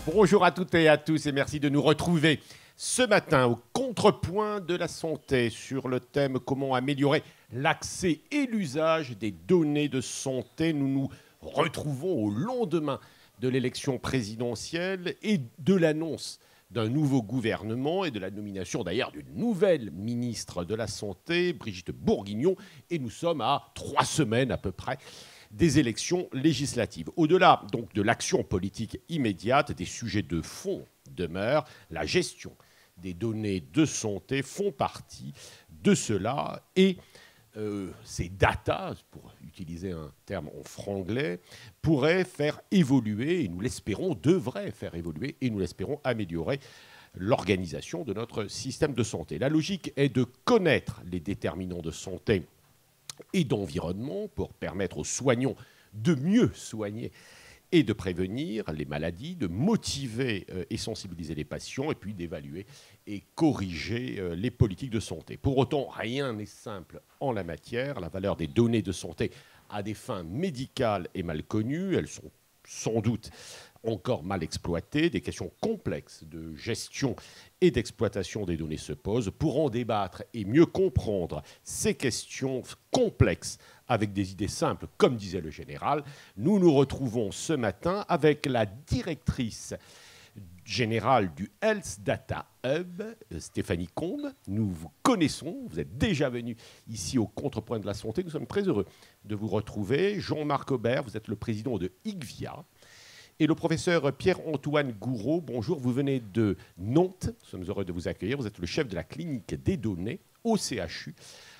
Bonjour à toutes et à tous et merci de nous retrouver ce matin au contrepoint de la santé sur le thème comment améliorer l'accès et l'usage des données de santé. Nous nous retrouvons au lendemain de l'élection présidentielle et de l'annonce d'un nouveau gouvernement et de la nomination d'ailleurs d'une nouvelle ministre de la Santé, Brigitte Bourguignon, et nous sommes à 3 semaines à peu près des élections législatives. Au-delà donc de l'action politique immédiate, des sujets de fond demeurent. La gestion des données de santé font partie de cela et ces data, pour utiliser un terme en franglais, pourraient faire évoluer, et nous l'espérons, devraient faire évoluer, et nous l'espérons améliorer l'organisation de notre système de santé. La logique est de connaître les déterminants de santé et d'environnement pour permettre aux soignants de mieux soigner et de prévenir les maladies, de motiver et sensibiliser les patients et puis d'évaluer et corriger les politiques de santé. Pour autant, rien n'est simple en la matière. La valeur des données de santé à des fins médicales est mal connue. Elles sont sans doute encore mal exploitées. Des questions complexes de gestion et d'exploitation des données se posent. Pour en débattre et mieux comprendre ces questions complexes avec des idées simples, comme disait le général, nous nous retrouvons ce matin avec la directrice générale du Health Data Hub, Stéphanie Combe. Nous vous connaissons, vous êtes déjà venu ici au Contrepoint de la Santé. Nous sommes très heureux de vous retrouver. Jean-Marc Aubert, vous êtes le président de IQVIA. Et le professeur Pierre-Antoine Gouraud, bonjour, vous venez de Nantes. Nous sommes heureux de vous accueillir. Vous êtes le chef de la clinique des données au CHU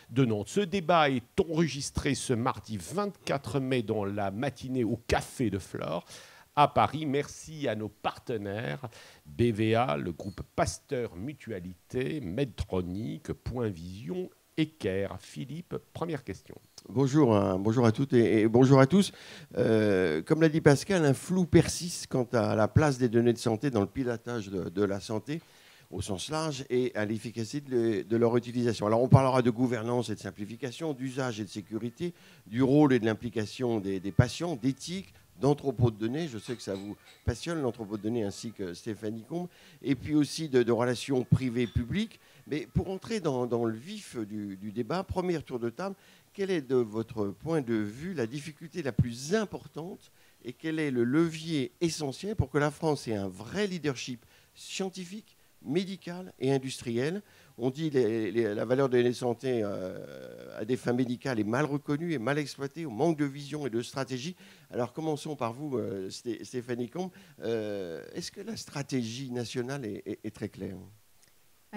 de Nantes. Ce débat est enregistré ce mardi 24 mai dans la matinée au Café de Flore à Paris. Merci à nos partenaires, BVA, le groupe Pasteur Mutualité, Medtronic, Point Vision, Equer. Philippe, première question. Bonjour à toutes et bonjour à tous. Comme l'a dit Pascal, un flou persiste quant à la place des données de santé dans le pilotage de la santé au sens large et à l'efficacité de leur utilisation. Alors on parlera de gouvernance et de simplification, d'usage et de sécurité, du rôle et de l'implication des patients, d'éthique, d'entrepôt de données. Je sais que ça vous passionne, l'entrepôt de données, ainsi que Stéphanie Combe, et puis aussi de relations privées-publiques. Mais pour entrer dans le vif du débat, premier tour de table, quelle est de votre point de vue la difficulté la plus importante et quel est le levier essentiel pour que la France ait un vrai leadership scientifique, médical et industriel? On dit que la valeur des données de santé à des fins médicales est mal reconnue et mal exploitée, au manque de vision et de stratégie. Alors commençons par vous, Stéphanie Combe. Est-ce que la stratégie nationale est très claire ?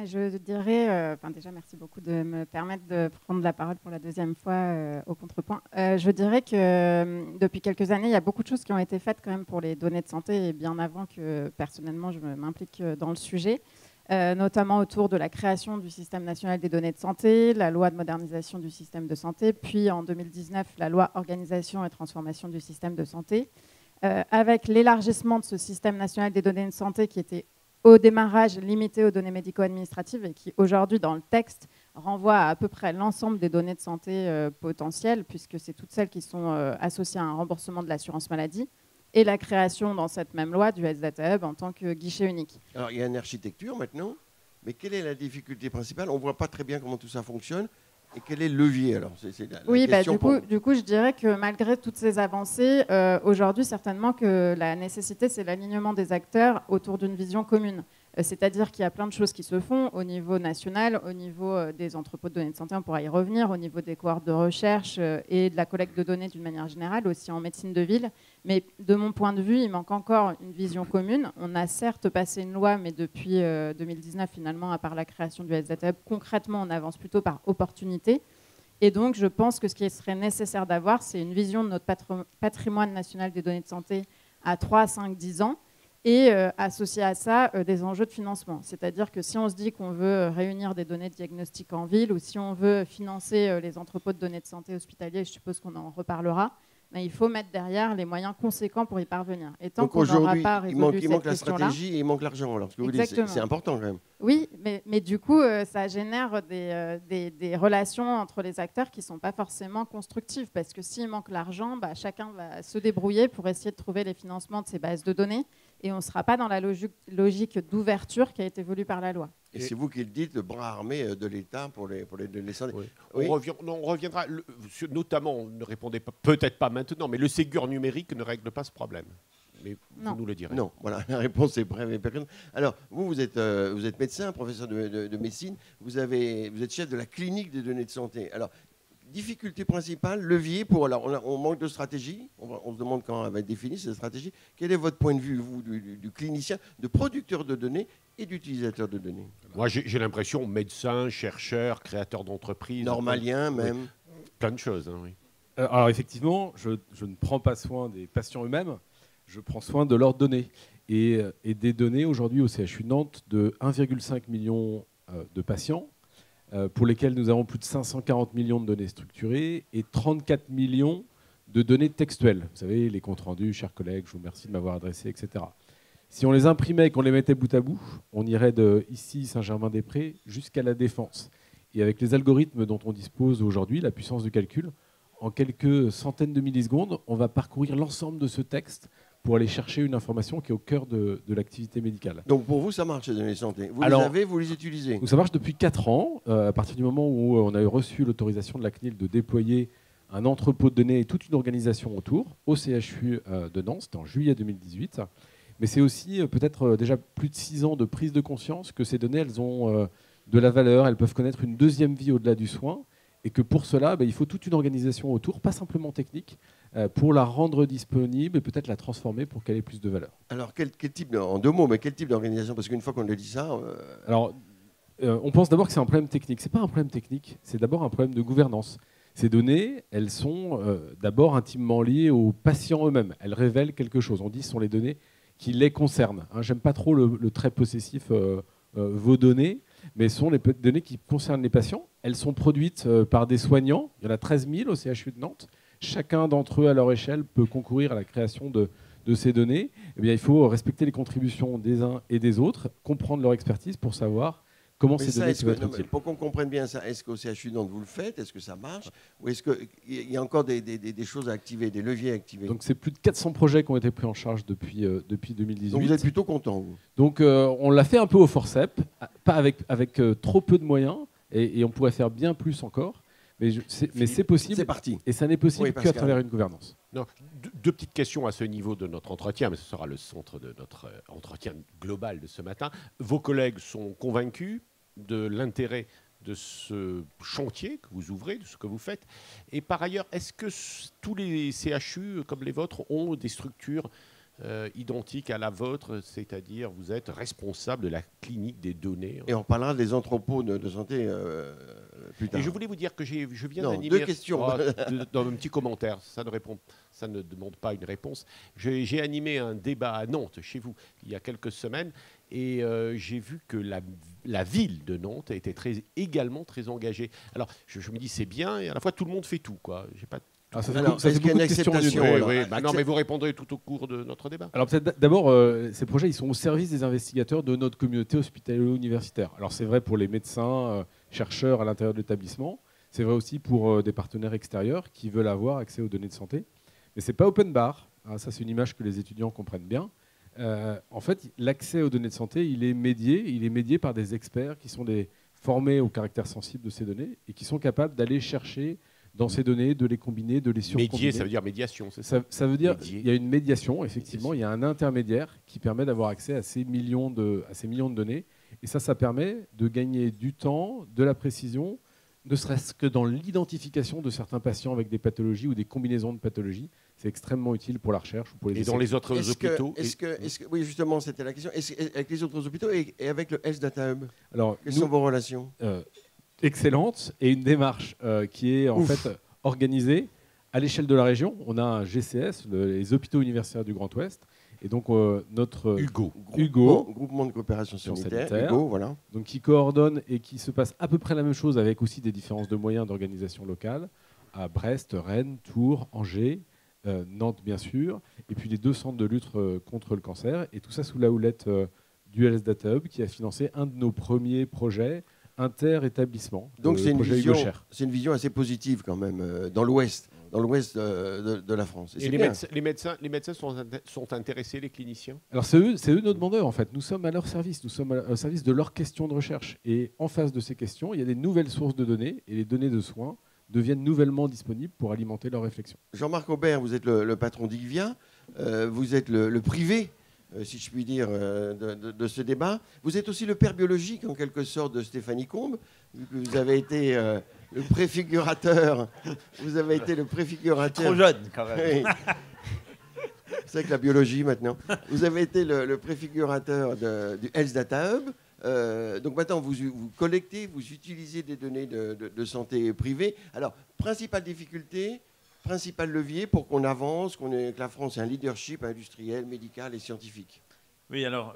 Je dirais, déjà merci beaucoup de me permettre de prendre la parole pour la deuxième fois au Contrepoint. Je dirais que depuis quelques années, il y a beaucoup de choses qui ont été faites quand même pour les données de santé et bien avant que personnellement je m'implique dans le sujet, notamment autour de la création du système national des données de santé, la loi de modernisation du système de santé, puis en 2019 la loi organisation et transformation du système de santé, avec l'élargissement de ce système national des données de santé qui était au démarrage limité aux données médico-administratives et qui aujourd'hui dans le texte renvoie à peu près l'ensemble des données de santé potentielles puisque c'est toutes celles qui sont associées à un remboursement de l'assurance maladie et la création dans cette même loi du Health Data Hub en tant que guichet unique. Alors il y a une architecture maintenant, mais quelle est la difficulté principale? On ne voit pas très bien comment tout ça fonctionne. Et quel est le levier alors? Oui, du coup, je dirais que malgré toutes ces avancées, aujourd'hui, certainement que la nécessité, c'est l'alignement des acteurs autour d'une vision commune. C'est-à-dire qu'il y a plein de choses qui se font au niveau national, au niveau des entrepôts de données de santé, on pourra y revenir, au niveau des cohortes de recherche et de la collecte de données d'une manière générale, aussi en médecine de ville. Mais de mon point de vue, il manque encore une vision commune. On a certes passé une loi, mais depuis 2019, finalement, à part la création du Health Data Hub, concrètement, on avance plutôt par opportunité. Et donc, je pense que ce qui serait nécessaire d'avoir, c'est une vision de notre patrimoine national des données de santé à 3, 5, 10 ans, et associer à ça des enjeux de financement. C'est-à-dire que si on se dit qu'on veut réunir des données de diagnostic en ville ou si on veut financer les entrepôts de données de santé hospitaliers, je suppose qu'on en reparlera, mais il faut mettre derrière les moyens conséquents pour y parvenir. Et tant Donc qu'on n'aura aujourd'hui, pas il résolu manque la cette question-là, stratégie et il manque l'argent. Alors, ce que vous dites, exactement. c'est important quand même. Oui, mais du coup, ça génère des relations entre les acteurs qui ne sont pas forcément constructives, parce que s'il manque l'argent, chacun va se débrouiller pour essayer de trouver les financements de ces bases de données, et on ne sera pas dans la logique d'ouverture qui a été voulue par la loi. Et c'est vous qui le dites, le bras armé de l'État pour les données santé. Oui. Oui. On reviendra, notamment, ne répondez pas, peut-être pas maintenant, mais le Ségur numérique ne règle pas ce problème. Mais Non. vous nous le direz. Non, voilà, la réponse est brève et pertinente. Alors, vous êtes médecin, professeur de médecine, vous êtes chef de la clinique des données de santé. Alors, difficulté principale, levier pour... Alors, on manque de stratégie, on se demande quand elle va être définie, cette stratégie. Quel est votre point de vue, vous, du clinicien, de producteur de données et d'utilisateur de données? Moi, j'ai l'impression, médecin, chercheur, créateur d'entreprise... Normalien, même. Oui, plein de choses, hein, oui. Alors effectivement, je ne prends pas soin des patients eux-mêmes, je prends soin de leurs données. Et des données aujourd'hui au CHU de Nantes de 1,5 million de patients, pour lesquels nous avons plus de 540 millions de données structurées et 34 millions de données textuelles. Vous savez, les comptes rendus, chers collègues, je vous remercie de m'avoir adressé, etc. Si on les imprimait et qu'on les mettait bout à bout, on irait de ici, Saint-Germain-des-Prés, jusqu'à la Défense. Et avec les algorithmes dont on dispose aujourd'hui, la puissance de calcul, en quelques centaines de millisecondes, on va parcourir l'ensemble de ce texte pour aller chercher une information qui est au cœur de l'activité médicale. Donc pour vous, ça marche, les données de santé. Vous Alors, les avez, vous les utilisez. Donc ça marche depuis 4 ans, à partir du moment où on a reçu l'autorisation de la CNIL de déployer un entrepôt de données et toute une organisation autour, au CHU de Nantes, c'était en juillet 2018. Mais c'est aussi peut-être déjà plus de 6 ans de prise de conscience que ces données, elles ont de la valeur, elles peuvent connaître une deuxième vie au-delà du soin, et que pour cela, il faut toute une organisation autour, pas simplement technique, pour la rendre disponible et peut-être la transformer pour qu'elle ait plus de valeur. Alors, quel type, en 2 mots, mais quel type d'organisation? Parce qu'une fois qu'on a dit ça... Alors, on pense d'abord que c'est un problème technique. Ce n'est pas un problème technique, c'est d'abord un problème de gouvernance. Ces données, elles sont d'abord intimement liées aux patients eux-mêmes. Elles révèlent quelque chose. On dit que ce sont les données qui les concernent. J'aime pas trop le trait possessif vos données, mais ce sont les données qui concernent les patients. Elles sont produites par des soignants. Il y en a 13 000 au CHU de Nantes. Chacun d'entre eux, à leur échelle, peut concourir à la création de ces données. Eh bien, il faut respecter les contributions des uns et des autres, comprendre leur expertise pour savoir comment ces données peuvent être utiles. Pour qu'on comprenne bien ça, est-ce qu'au CHU de Nantes, vous le faites? Est-ce que ça marche? Ou est-ce qu'il y a encore des choses à activer, des leviers à activer? Donc, c'est plus de 400 projets qui ont été pris en charge depuis 2018. Donc, vous êtes plutôt content, vous? Donc, on l'a fait un peu au forceps, pas avec trop peu de moyens, et on pourrait faire bien plus encore. Mais c'est possible. C'est parti. Et ça n'est possible qu'à travers une gouvernance. Non, deux petites questions à ce niveau de notre entretien, mais ce sera le centre de notre entretien global de ce matin. Vos collègues sont convaincus de l'intérêt de ce chantier que vous ouvrez, de ce que vous faites. Et par ailleurs, est-ce que tous les CHU, comme les vôtres, ont des structures identiques à la vôtre, c'est-à-dire vous êtes responsable de la clinique des données? Et on parlera des entrepôts de santé plus tard. Et je voulais vous dire que je viens Non, d'animer... 2 questions. Dans un petit commentaire, ça ne demande pas une réponse. J'ai animé un débat à Nantes, chez vous, il y a quelques semaines, et j'ai vu que la ville de Nantes était également très engagée. Alors, je me dis, c'est bien, et à la fois, tout le monde fait tout, quoi. J'ai pas... Ça fait Alors, beaucoup est-ce qu'il y a de une questions. acceptation? Non, mais vous répondrez tout au cours de notre débat. Alors peut-être d'abord, ces projets, ils sont au service des investigateurs de notre communauté hospitalo-universitaire. Alors c'est vrai pour les médecins, chercheurs à l'intérieur de l'établissement. C'est vrai aussi pour des partenaires extérieurs qui veulent avoir accès aux données de santé. Mais c'est pas open bar. Ça, c'est une image que les étudiants comprennent bien. En fait, l'accès aux données de santé, il est médié par des experts qui sont formés au caractère sensible de ces données et qui sont capables d'aller chercher dans ces données, de les combiner, de les surcombiner. Médier, ça veut dire médiation, c'est ça? Ça veut dire qu'il y a une médiation, effectivement, il y a un intermédiaire qui permet d'avoir accès à ces millions de données. Et ça permet de gagner du temps, de la précision, ne serait-ce que dans l'identification de certains patients avec des pathologies ou des combinaisons de pathologies. C'est extrêmement utile pour la recherche ou pour les Et dans les autres hôpitaux? Oui, justement, c'était la question. Avec les autres hôpitaux et avec le Health Data Hub, quelles sont vos relations? Excellente, et une démarche qui est en fait organisée à l'échelle de la région. On a un GCS, les hôpitaux universitaires du Grand Ouest, et donc notre Hugo, groupement de coopération sanitaire, Hugo, voilà. Donc qui coordonne et qui se passe à peu près la même chose avec aussi des différences de moyens d'organisation locale à Brest, Rennes, Tours, Angers, Nantes bien sûr, et puis les 2 centres de lutte contre le cancer, et tout ça sous la houlette du Health Data Hub qui a financé un de nos premiers projets inter-établissement. Donc c'est une vision assez positive quand même dans l'Ouest de la France. Et les médecins sont intéressés, les cliniciens? Alors c'est eux nos demandeurs en fait. Nous sommes à leur service, nous sommes au service de leurs questions de recherche. Et en face de ces questions, il y a des nouvelles sources de données, et les données de soins deviennent nouvellement disponibles pour alimenter leurs réflexions. Jean-Marc Aubert, vous êtes le patron d'IQVIA, vous êtes le privé, si je puis dire, de ce débat. Vous êtes aussi le père biologique, en quelque sorte, de Stéphanie Combe. Vous avez été le préfigurateur. Vous avez été le préfigurateur. Trop jeune, quand même. Oui. C'est avec la biologie, maintenant. Vous avez été le préfigurateur du Health Data Hub. Donc maintenant, vous collectez, vous utilisez des données de santé privée. Alors, principale difficulté, principal levier pour qu'on avance, que la France ait un leadership industriel, médical et scientifique. Oui, alors,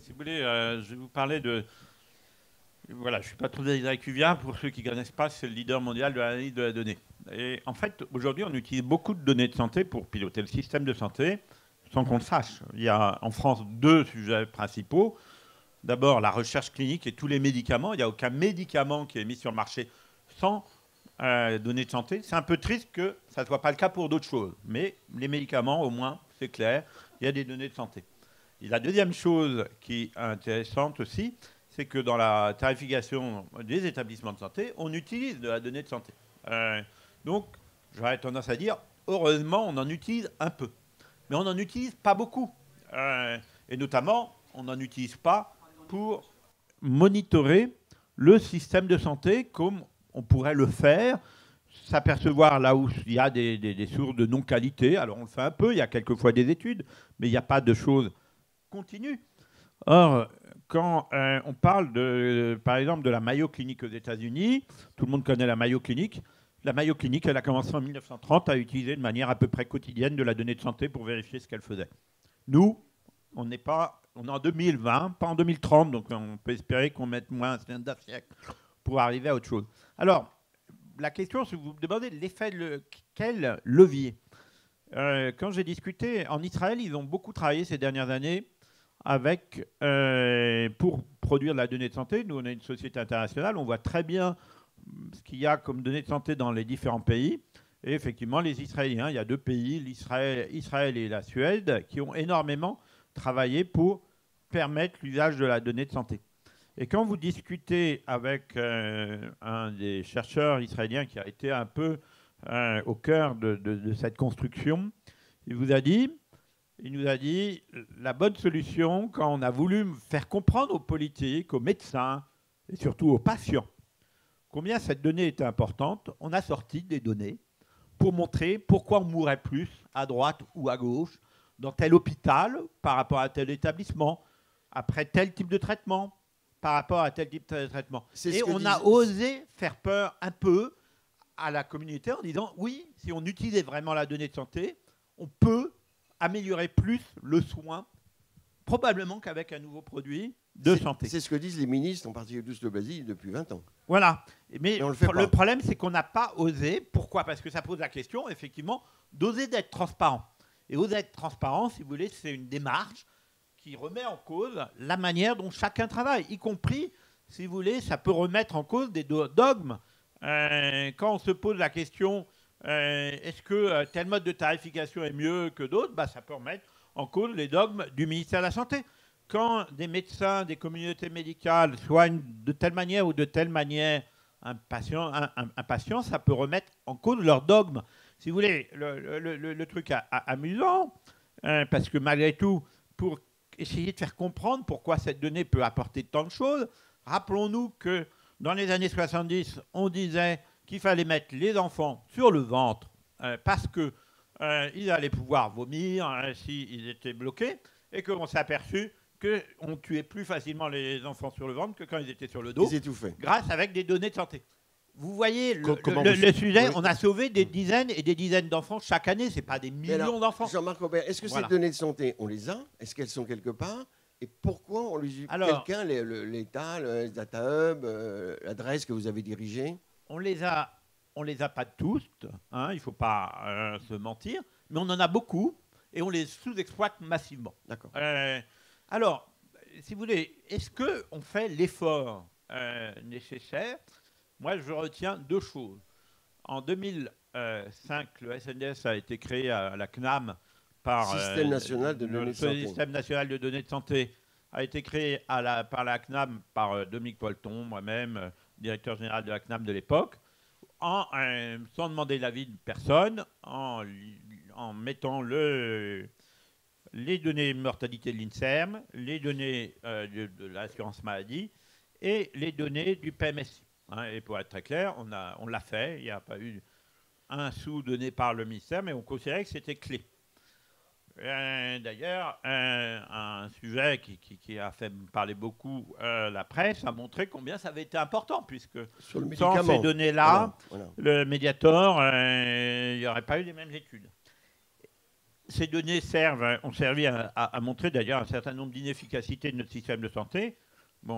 si vous voulez, je vais vous parler de... Voilà, je ne suis pas trop d'IQVIA. Pour ceux qui ne connaissent pas, c'est le leader mondial de l'analyse de la donnée. Et en fait, aujourd'hui, on utilise beaucoup de données de santé pour piloter le système de santé sans qu'on le sache. Il y a en France 2 sujets principaux. D'abord, la recherche clinique et tous les médicaments. Il n'y a aucun médicament qui est mis sur le marché sans données de santé. C'est un peu triste que ça ne soit pas le cas pour d'autres choses. Mais les médicaments, au moins, c'est clair, il y a des données de santé. Et la deuxième chose qui est intéressante aussi, c'est que dans la tarification des établissements de santé, on utilise de la donnée de santé. Donc, j'aurais tendance à dire, heureusement, on en utilise un peu. Mais on n'en utilise pas beaucoup. Et notamment, on n'en utilise pas pour monitorer le système de santé comme on pourrait le faire, s'apercevoir là où il y a des sources de non-qualité. Alors, on le fait un peu, il y a quelquefois des études, mais il n'y a pas de choses continues. Or, quand on parle, par exemple, de la Mayo Clinic aux États-Unis, tout le monde connaît la Mayo Clinic. La Mayo Clinic, elle a commencé en 1930 à utiliser de manière à peu près quotidienne de la donnée de santé pour vérifier ce qu'elle faisait. Nous, on est en 2020, pas en 2030, donc on peut espérer qu'on mette moins d'un siècle pour arriver à autre chose. Alors, la question, c'est vous me demandez l'effet, quel levier. Quand j'ai discuté, en Israël, ils ont beaucoup travaillé ces dernières années pour produire de la donnée de santé. Nous, on est une société internationale, on voit très bien ce qu'il y a comme données de santé dans les différents pays. Et effectivement, les Israéliens, il y a 2 pays, Israël et la Suède, qui ont énormément travaillé pour permettre l'usage de la donnée de santé. Et quand vous discutez avec un des chercheurs israéliens qui a été un peu au cœur de cette construction, il nous a dit la bonne solution, quand on a voulu faire comprendre aux politiques, aux médecins et surtout aux patients combien cette donnée était importante, on a sorti des données pour montrer pourquoi on mourrait plus à droite ou à gauche, dans tel hôpital par rapport à tel établissement, après tel type de traitement, par rapport à tel type de traitement. Et on a osé faire peur un peu à la communauté en disant, oui, si on utilisait vraiment la donnée de santé, on peut améliorer plus le soin, probablement qu'avec un nouveau produit de santé. C'est ce que disent les ministres, en particulier tous de Basile, depuis 20 ans. Voilà. Mais le problème, c'est qu'on n'a pas osé. Pourquoi ? Parce que ça pose la question, effectivement, d'oser d'être transparent. Et oser être transparent, si vous voulez, c'est une démarche qui remet en cause la manière dont chacun travaille, y compris, si vous voulez, ça peut remettre en cause des dogmes. Quand on se pose la question, est-ce que tel mode de tarification est mieux que d'autres, ça peut remettre en cause les dogmes du ministère de la Santé. Quand des médecins, des communautés médicales soignent de telle manière ou de telle manière un patient, ça peut remettre en cause leurs dogmes. Si vous voulez, le truc amusant, parce que malgré tout, pour essayer de faire comprendre pourquoi cette donnée peut apporter tant de choses, rappelons-nous que dans les années 70, on disait qu'il fallait mettre les enfants sur le ventre parce qu'ils allaient pouvoir vomir s'ils étaient bloqués, et qu'on s'est aperçu qu'on tuait plus facilement les enfants sur le ventre que quand ils étaient sur le dos, grâce avec des données de santé. Vous voyez le sujet, on a sauvé des dizaines et des dizaines d'enfants chaque année, ce n'est pas des millions d'enfants. Jean-Marc Aubert, est-ce que ces données de santé, on les a ? Est-ce qu'elles sont quelque part ? Et pourquoi on les utilise ? Quelqu'un, l'État, le Data Hub, l'adresse que vous avez dirigée ? On les a pas tous, il ne faut pas se mentir, mais on en a beaucoup et on les sous-exploite massivement. D'accord. Alors, si vous voulez, est-ce qu'on fait l'effort nécessaire? Moi, je retiens deux choses. En 2005, le SNDS a été créé à la CNAM par... Système national de données de santé. Le Système national de données de santé a été créé par la CNAM, par Dominique Polton, moi-même, directeur général de la CNAM de l'époque, sans demander l'avis de personne, en mettant les données de mortalité de l'INSERM, les données de l'assurance maladie et les données du PMSI. Et pour être très clair, on l'a fait, il n'y a pas eu un sou donné par le ministère, mais on considérait que c'était clé. D'ailleurs, un sujet qui a fait parler beaucoup la presse a montré combien ça avait été important, puisque sans ces données-là, le Mediator, il n'y aurait pas eu les mêmes études. Ces données ont servi à montrer d'ailleurs un certain nombre d'inefficacités de notre système de santé,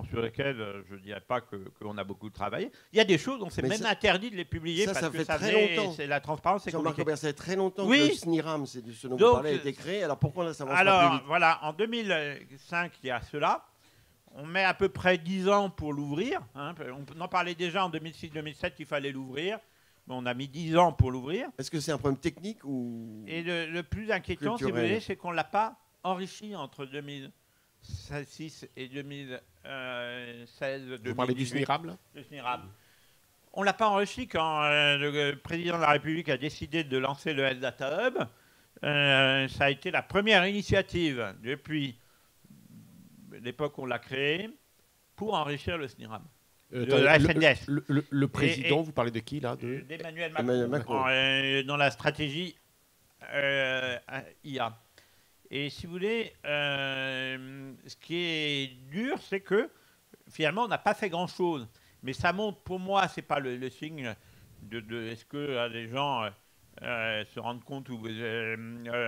sur lesquelles je ne dirais pas qu'on a beaucoup travaillé. Il y a des choses dont c'est même interdit de les publier parce que ça fait longtemps. C'est la transparence. Jean-Marc Aubert, ça fait très longtemps que le SNIRAM, c'est de ce dont vous parlez, a été créé. Alors pourquoi là, ça va pas plus vite? Voilà, en 2005, il y a cela. On met à peu près 10 ans pour l'ouvrir. On en parlait déjà en 2006-2007 qu'il fallait l'ouvrir. On a mis 10 ans pour l'ouvrir. Est-ce que c'est un problème technique ou... Et le plus inquiétant, si vous voulez, c'est qu'on ne l'a pas enrichi entre 2006 et 2016. Vous parlez du SNIRAM, là ? Le SNIRAM. On ne l'a pas enrichi quand le président de la République a décidé de lancer le Health Data Hub. Ça a été la première initiative depuis l'époque où on l'a créé pour enrichir le SNIRAM. Le président, vous parlez de qui là? D'Emmanuel Macron. Dans la stratégie IA. Et si vous voulez, ce qui est dur, c'est que finalement, on n'a pas fait grand-chose. Mais ça montre, pour moi, ce n'est pas le signe de est-ce que les gens se rendent compte ou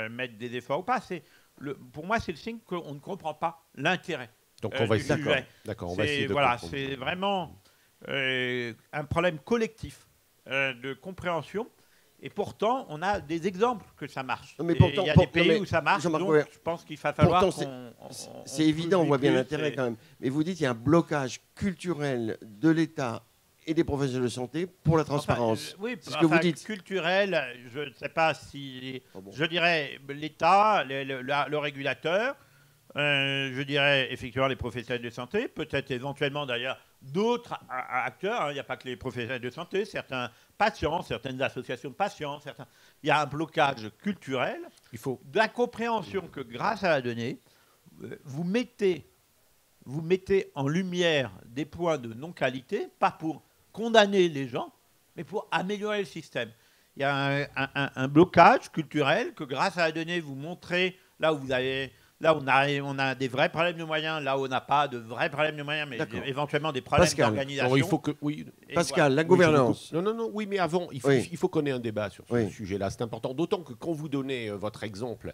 mettent des efforts ou pas. Pour moi, c'est le signe qu'on ne comprend pas l'intérêt. Donc on va essayer. D'accord, on va essayer de comprendre. C'est vraiment un problème collectif de compréhension. Et pourtant, on a des exemples que ça marche. Il y a des pays où ça marche, donc je pense qu'il va falloir c'est évident, on voit bien l'intérêt quand même. Mais vous dites qu'il y a un blocage culturel de l'État et des professionnels de santé pour la transparence. Oui, c'est ce que vous dites. Culturel, je ne sais pas si... Je dirais l'État, le régulateur, je dirais effectivement les professionnels de santé, peut-être éventuellement d'ailleurs d'autres acteurs. Il n'y a pas que les professionnels de santé, certains patients, certaines associations de patients. Il y a un blocage culturel, d'incompréhension que grâce à la donnée, vous mettez en lumière des points de non-qualité, pas pour condamner les gens, mais pour améliorer le système. Il y a un blocage culturel que grâce à la donnée, vous montrez là où vous avez... Là, on a des vrais problèmes de moyens. Là, on n'a pas de vrais problèmes de moyens, mais éventuellement des problèmes d'organisation. Pascal, la gouvernance. Oui, mais avant, il faut qu'on ait un débat sur ce sujet-là. C'est important. D'autant que quand vous donnez votre exemple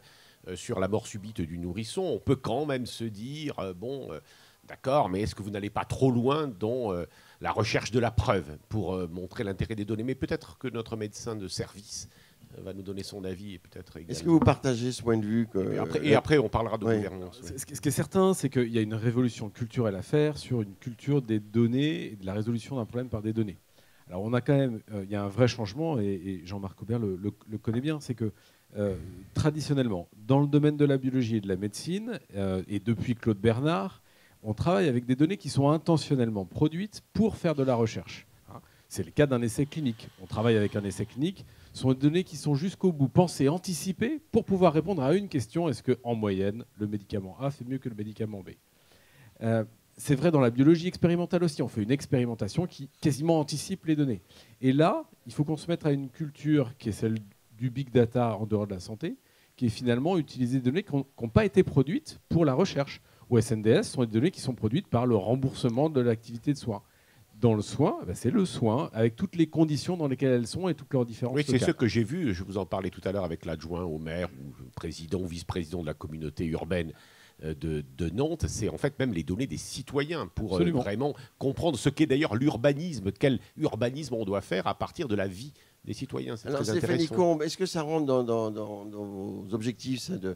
sur la mort subite du nourrisson, on peut quand même se dire, d'accord, mais est-ce que vous n'allez pas trop loin dans la recherche de la preuve pour montrer l'intérêt des données? Mais peut-être que notre médecin de service va nous donner son avis et peut-être également. Est-ce que vous partagez ce point de vue et après, on parlera de gouvernance. Ce qui est certain, c'est qu'il y a une révolution culturelle à faire sur une culture des données et de la résolution d'un problème par des données. Alors, on a quand même, il y a un vrai changement, et Jean-Marc Aubert le connaît bien, c'est que traditionnellement, dans le domaine de la biologie et de la médecine, et depuis Claude Bernard, on travaille avec des données qui sont intentionnellement produites pour faire de la recherche. C'est le cas d'un essai clinique. On travaille avec un essai clinique. Ce sont des données qui sont jusqu'au bout pensées, anticipées, pour pouvoir répondre à une question. Est-ce qu'en moyenne, le médicament A fait mieux que le médicament B? C'est vrai dans la biologie expérimentale aussi. On fait une expérimentation qui quasiment anticipe les données. Et là, il faut qu'on se mette à une culture qui est celle du big data en dehors de la santé, qui est finalement utiliser des données qui n'ont pas été produites pour la recherche. Au SNDS, ce sont des données qui sont produites par le remboursement de l'activité de soins. Dans le soin, c'est le soin, avec toutes les conditions dans lesquelles elles sont et toutes leurs différences. Oui, c'est ce que j'ai vu. Je vous en parlais tout à l'heure avec l'adjoint au maire ou le président ou vice-président de la communauté urbaine de Nantes. C'est en fait même les données des citoyens pour vraiment comprendre ce qu'est d'ailleurs l'urbanisme. Quel urbanisme on doit faire à partir de la vie des citoyens. C'est Alors, très Stéphanie intéressant. Combe, est-ce que ça rentre dans vos objectifs, ça, de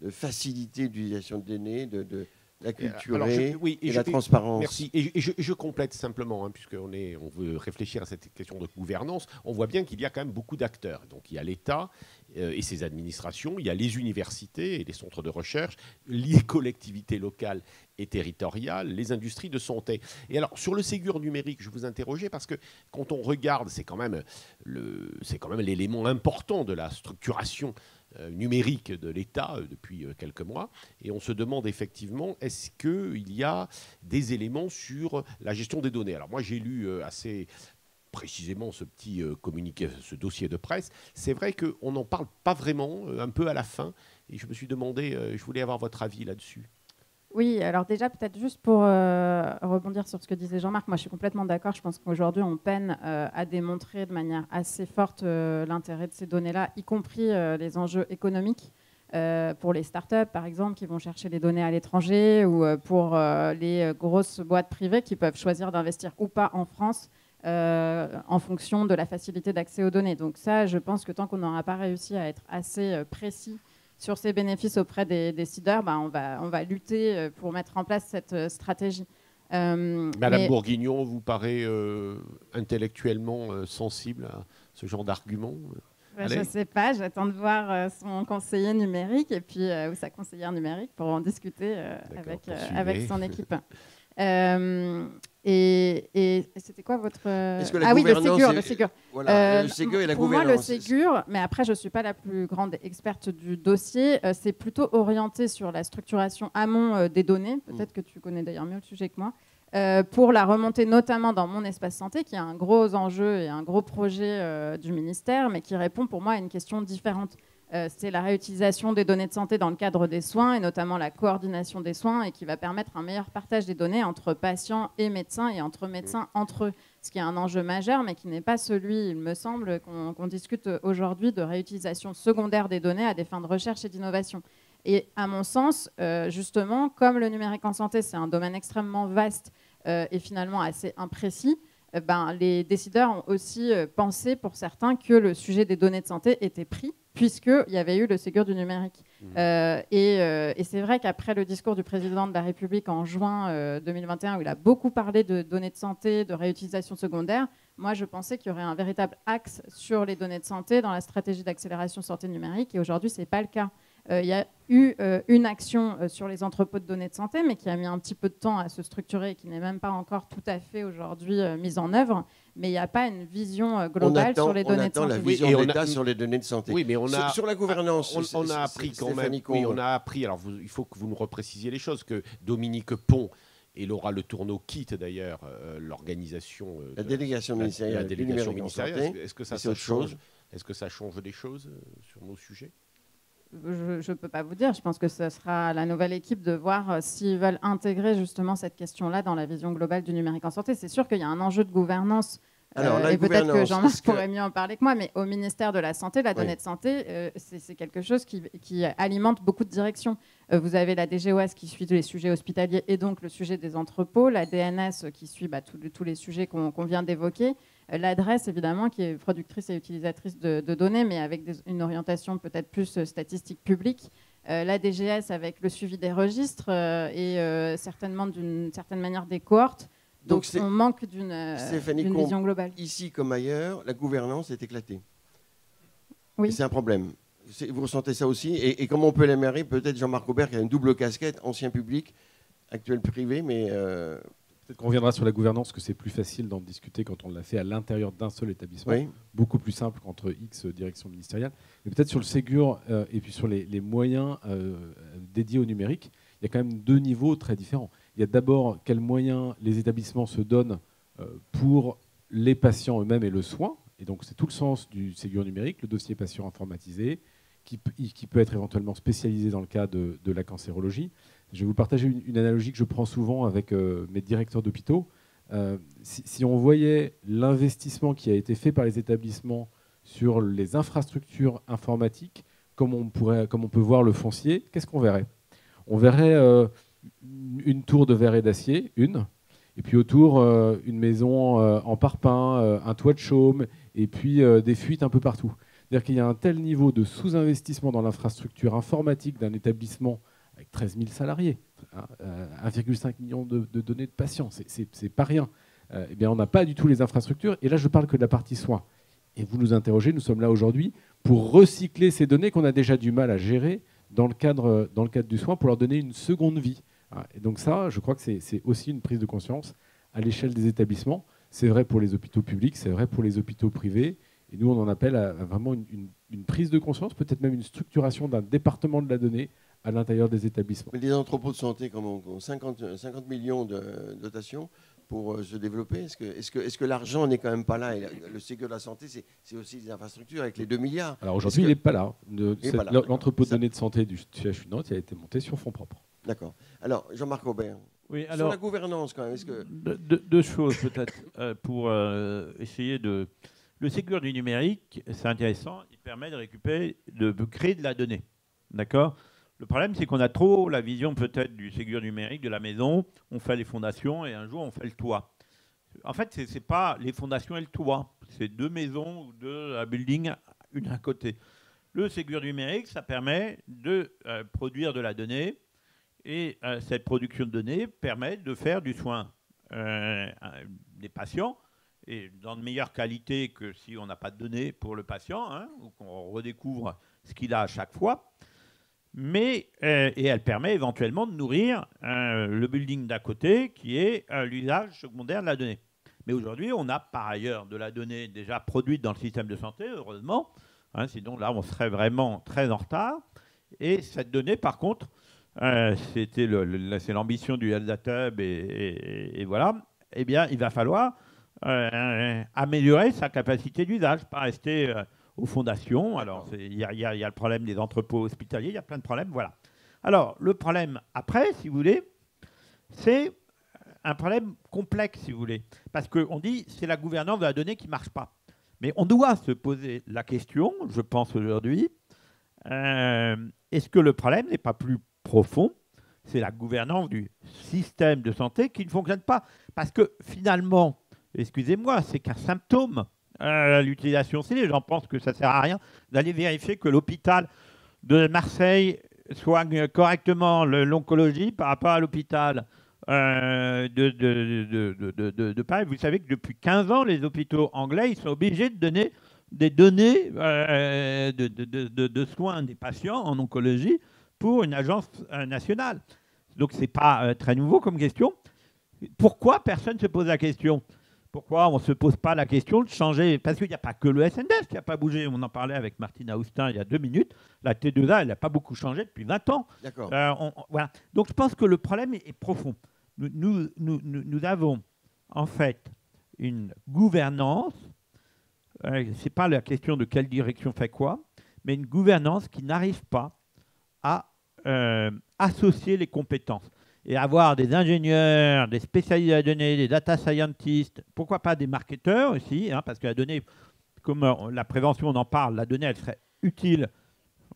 faciliter l'utilisation de données, de l'acculturer Alors, oui, et la transparence? Merci. Et je complète simplement, hein, puisqu'on veut réfléchir à cette question de gouvernance. On voit bien qu'il y a quand même beaucoup d'acteurs. Donc il y a l'État et ses administrations, il y a les universités et les centres de recherche, les collectivités locales et territoriales, les industries de santé. Et alors sur le Ségur numérique, je vous interrogeais parce que quand on regarde, c'est quand même l'élément important de la structuration numérique de l'État depuis quelques mois. Et on se demande effectivement, est-ce qu'il y a des éléments sur la gestion des données? Alors moi, j'ai lu assez précisément ce petit communiqué, ce dossier de presse. C'est vrai qu'on n'en parle pas vraiment, un peu à la fin. Et je me suis demandé, je voulais avoir votre avis là-dessus. Oui, alors déjà, peut-être juste pour rebondir sur ce que disait Jean-Marc, moi je suis complètement d'accord. Je pense qu'aujourd'hui, on peine à démontrer de manière assez forte l'intérêt de ces données-là, y compris les enjeux économiques pour les startups, par exemple, qui vont chercher les données à l'étranger, ou pour les grosses boîtes privées qui peuvent choisir d'investir ou pas en France en fonction de la facilité d'accès aux données. Donc ça, je pense que tant qu'on n'aura pas réussi à être assez précis sur ces bénéfices auprès des décideurs, on va lutter pour mettre en place cette stratégie. Madame Bourguignon vous paraît intellectuellement sensible à ce genre d'argument? Je ne sais pas, j'attends de voir son conseiller numérique et puis, ou sa conseillère numérique pour en discuter avec son équipe. Et c'était quoi votre... oui, le Ségur. Voilà, le Ségur et la gouvernance. Pour moi, le Ségur, mais après, je ne suis pas la plus grande experte du dossier, c'est plutôt orienté sur la structuration amont des données. Peut-être que tu connais d'ailleurs mieux le sujet que moi. Pour la remontée notamment dans mon espace santé, qui est un gros enjeu et un gros projet du ministère, mais qui répond pour moi à une question différente. C'est la réutilisation des données de santé dans le cadre des soins, et notamment la coordination des soins, et qui va permettre un meilleur partage des données entre patients et médecins, et entre médecins entre eux, ce qui est un enjeu majeur, mais qui n'est pas celui, il me semble, qu'on discute aujourd'hui, de réutilisation secondaire des données à des fins de recherche et d'innovation. Et à mon sens, justement, comme le numérique en santé, c'est un domaine extrêmement vaste et finalement assez imprécis, les décideurs ont aussi pensé, pour certains, que le sujet des données de santé était pris, puisqu'il y avait eu le Ségur du numérique. Et c'est vrai qu'après le discours du président de la République en juin 2021, où il a beaucoup parlé de données de santé, de réutilisation secondaire, moi je pensais qu'il y aurait un véritable axe sur les données de santé dans la stratégie d'accélération santé numérique, et aujourd'hui ce n'est pas le cas. Il y a eu une action sur les entrepôts de données de santé, mais qui a mis un petit peu de temps à se structurer et qui n'est même pas encore tout à fait aujourd'hui mise en œuvre. Mais il n'y a pas une vision globale sur les données de santé. On attend la vision de l'État sur les données de santé. Oui, mais sur la gouvernance, on a appris quand même. Oui, on a appris. Alors, il faut que vous nous reprécisiez les choses. Que Dominique Pont et Laura Le Tourneau quittent d'ailleurs l'organisation. La délégation ministérielle. Est-ce que ça change des choses sur nos sujets? Je ne peux pas vous dire. Je pense que ce sera à la nouvelle équipe de voir s'ils veulent intégrer justement cette question-là dans la vision globale du numérique en santé. C'est sûr qu'il y a un enjeu de gouvernance. Et peut-être que Jean-Marc pourrait mieux en parler que moi, mais au ministère de la Santé, la donnée de santé, c'est quelque chose qui alimente beaucoup de directions. Vous avez la DGOS qui suit les sujets hospitaliers et donc le sujet des entrepôts, la DNS qui suit tous les sujets qu'on vient d'évoquer, l'adresse évidemment qui est productrice et utilisatrice de données, mais avec une orientation peut-être plus statistique publique, la DGS avec le suivi des registres et certainement d'une certaine manière des cohortes. Donc on manque d'une vision globale. Ici comme ailleurs, la gouvernance est éclatée. Oui. Et c'est un problème. Vous ressentez ça aussi? Et comment on peut l'améliorer? Peut-être Jean-Marc Aubert qui a une double casquette, ancien public, actuel privé, mais... Peut-être qu'on reviendra sur la gouvernance, que c'est plus facile d'en discuter quand on l'a fait à l'intérieur d'un seul établissement. Oui. Beaucoup plus simple qu'entre X directions ministérielles. Mais peut-être sur le Ségur et puis sur les moyens dédiés au numérique, il y a quand même deux niveaux très différents. Il y a d'abord quels moyens les établissements se donnent pour les patients eux-mêmes et le soin. Et donc c'est tout le sens du Ségur numérique, le dossier patient informatisé, qui peut être éventuellement spécialisé dans le cas de la cancérologie. Je vais vous partager une analogie que je prends souvent avec mes directeurs d'hôpitaux. Si on voyait l'investissement qui a été fait par les établissements sur les infrastructures informatiques, comme on peut voir le foncier, qu'est-ce qu'on verrait? On verrait une tour de verre et d'acier, et puis autour une maison en parpaing, un toit de chaume, et puis des fuites un peu partout. C'est-à-dire qu'il y a un tel niveau de sous-investissement dans l'infrastructure informatique d'un établissement avec 13 000 salariés, 1,5 million de données de patients, c'est pas rien. Eh bien, on n'a pas du tout les infrastructures. Et là, je parle que de la partie soins. Et vous nous interrogez, nous sommes là aujourd'hui pour recycler ces données qu'on a déjà du mal à gérer dans le cadre du soin pour leur donner une seconde vie. Et donc ça, je crois que c'est aussi une prise de conscience à l'échelle des établissements. C'est vrai pour les hôpitaux publics, c'est vrai pour les hôpitaux privés. Et nous, on en appelle à vraiment une prise de conscience, peut-être même une structuration d'un département de la donnée à l'intérieur des établissements. Mais les entrepôts de santé ont 50 millions de dotations pour se développer. Est-ce que l'argent n'est quand même pas là? Et le Ségur de la santé, c'est aussi des infrastructures avec les 2 milliards. Alors aujourd'hui, il n'est pas là. L'entrepôt de données de santé du CHU de Nantes, il a été monté sur fonds propres. D'accord. Alors, Jean-Marc Aubert, Oui, sur alors, la gouvernance, quand même, est-ce que... deux choses peut-être pour essayer de... Le Ségur du numérique, c'est intéressant, il permet de récupérer, de créer de la donnée. D'accord? Le problème, c'est qu'on a trop la vision peut-être du Ségur numérique, de la maison, on fait les fondations et un jour on fait le toit. En fait, ce n'est pas les fondations et le toit, c'est 2 maisons ou 2 buildings, une à côté. Le Ségur numérique, ça permet de produire de la donnée et cette production de données permet de faire du soin des patients et dans de meilleure qualité que si on n'a pas de données pour le patient, ou qu'on redécouvre ce qu'il a à chaque fois. Mais, et elle permet éventuellement de nourrir le building d'à côté qui est l'usage secondaire de la donnée. Mais aujourd'hui, on a par ailleurs de la donnée déjà produite dans le système de santé, heureusement. Sinon, là, on serait vraiment très en retard. Et cette donnée, par contre, c'est l'ambition du Health Data Hub et voilà, eh bien, il va falloir améliorer sa capacité d'usage, pas rester aux fondations. Alors, il y a le problème des entrepôts hospitaliers, il y a plein de problèmes, voilà. Alors, le problème après, si vous voulez, c'est un problème complexe, si vous voulez, parce qu'on dit c'est la gouvernance de la donnée qui ne marche pas. Mais on doit se poser la question, je pense aujourd'hui, est-ce que le problème n'est pas plus profond? C'est la gouvernance du système de santé qui ne fonctionne pas. Parce que finalement, excusez-moi, c'est qu'un symptôme, l'utilisation. Si les gens pensent que ça ne sert à rien d'aller vérifier que l'hôpital de Marseille soigne correctement l'oncologie par rapport à l'hôpital de Paris. Vous savez que depuis 15 ans, les hôpitaux anglais ils sont obligés de donner des données de soins des patients en oncologie pour une agence nationale. Donc, ce n'est pas très nouveau comme question. Pourquoi personne ne se pose la question? Pourquoi on ne se pose pas la question de changer? Parce qu'il n'y a pas que le SNDS qui n'a pas bougé. On en parlait avec Martine Aoustin il y a 2 minutes. La T2A, elle n'a pas beaucoup changé depuis 20 ans. D'accord. Voilà. Donc, je pense que le problème est profond. Nous avons en fait une gouvernance. Ce n'est pas la question de quelle direction fait quoi, mais une gouvernance qui n'arrive pas à associer les compétences et avoir des ingénieurs, des spécialistes de la donnée, des data scientists, pourquoi pas des marketeurs aussi, parce que la donnée, comme la prévention, on en parle, la donnée, elle serait utile